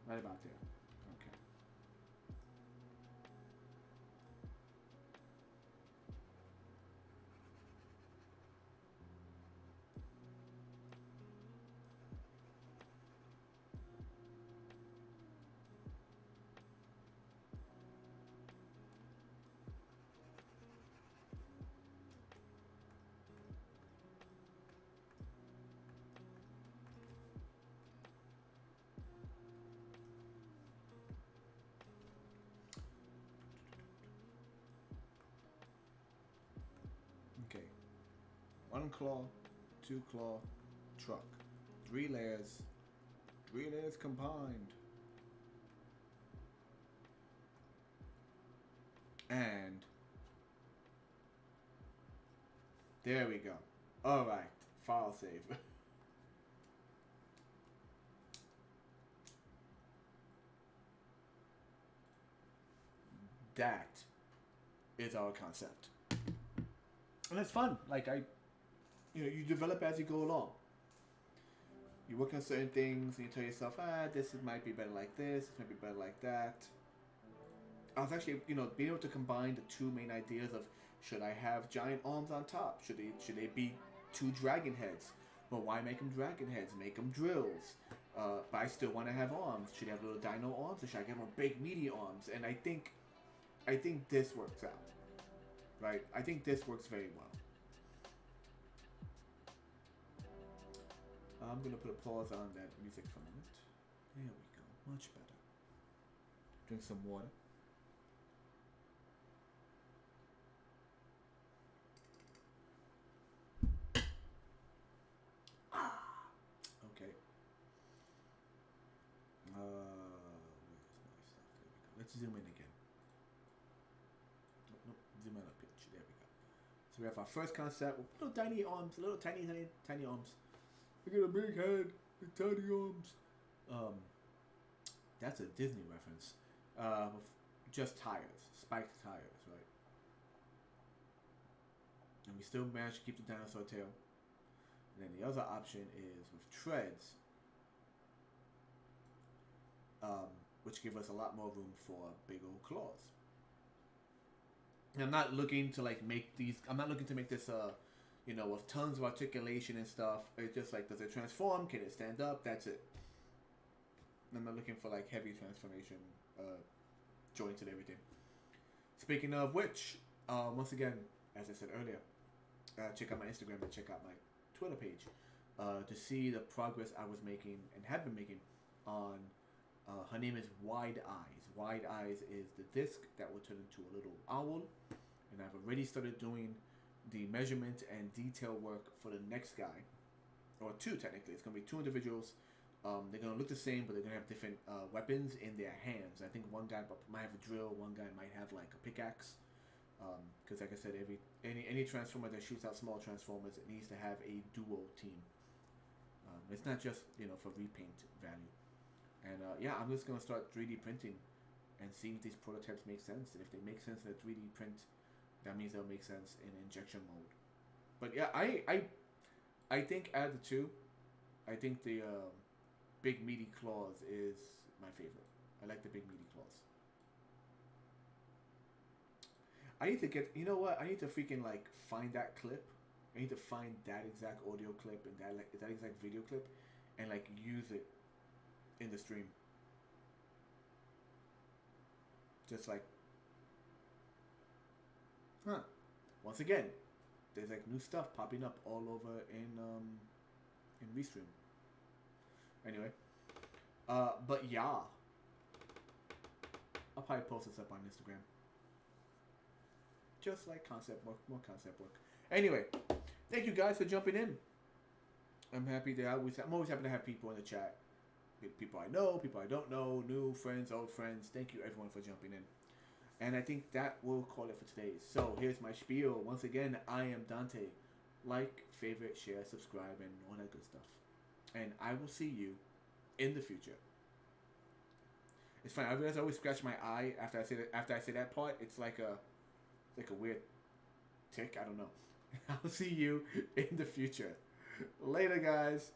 Right about there. Okay. Okay. One claw, two claw, truck. 3 layers. 3 layers combined. And there we go. Alright. File save. That is our concept. And it's fun. Like you develop as you go along. You work on certain things and you tell yourself, this might be better like this might be better like that. I was actually, being able to combine the two main ideas of, should I have giant arms on top? Should they be 2 dragon heads? Well, why make them dragon heads? Make them drills. But I still want to have arms. Should I have little dino arms, or should I get more big meaty arms? And I think this works out. Right? I think this works very well. I'm going to put a pause on that music for a moment. There we go. Much better. Drink some water. Okay. Where's my stuff? There we go. Let's zoom in again. Nope, zoom in a pitch. There we go. So we have our first concept. Little tiny arms. Little tiny arms. I got a big head, big tiny arms. That's a Disney reference. With just tires, spiked tires, right? And we still manage to keep the dinosaur tail. And then the other option is with treads, which give us a lot more room for big old claws. And I'm not looking to make these. I'm not looking to make this with tons of articulation and stuff. It's just does it transform? Can it stand up? That's it. I'm not looking for heavy transformation joints and everything. Speaking of which, once again, as I said earlier, check out my Instagram and check out my Twitter page to see the progress I was making and had been making on. Her name is Wide Eyes. Wide Eyes is the disc that will turn into a little owl, and I've already started doing the measurement and detail work for the next guy, or two technically. It's gonna be two individuals. They're gonna look the same, but they're gonna have different weapons in their hands. I think one guy might have a drill, one guy might have like a pickaxe. Because like I said, any transformer that shoots out small transformers, it needs to have a duo team. It's not just for repaint value. And yeah, I'm just gonna start 3D printing and seeing if these prototypes make sense. And if they make sense in a 3D print, that means they'll make sense in injection mode. But yeah, I think out of the two, I think the big meaty claws is my favorite. I like the big meaty claws. I need to get, you know what? I need to freaking like find that clip. I need to find that exact audio clip and that exact video clip, and like use it in the stream. Just like, once again, there's like new stuff popping up all over in Restream. Anyway, but yeah, I'll probably post this up on Instagram. Just like concept work, more concept work. Anyway, thank you guys for jumping in. I'm always happy to have people in the chat. People I know, people I don't know, new friends, old friends. Thank you everyone for jumping in. And I think that will call it for today. So here's my spiel. Once again, I am Dante. Like, favorite, share, subscribe, and all that good stuff. And I will see you in the future. It's funny. I realize I always scratch my eye after I say that part. It's like a weird tick. I don't know. I'll see you in the future. Later, guys.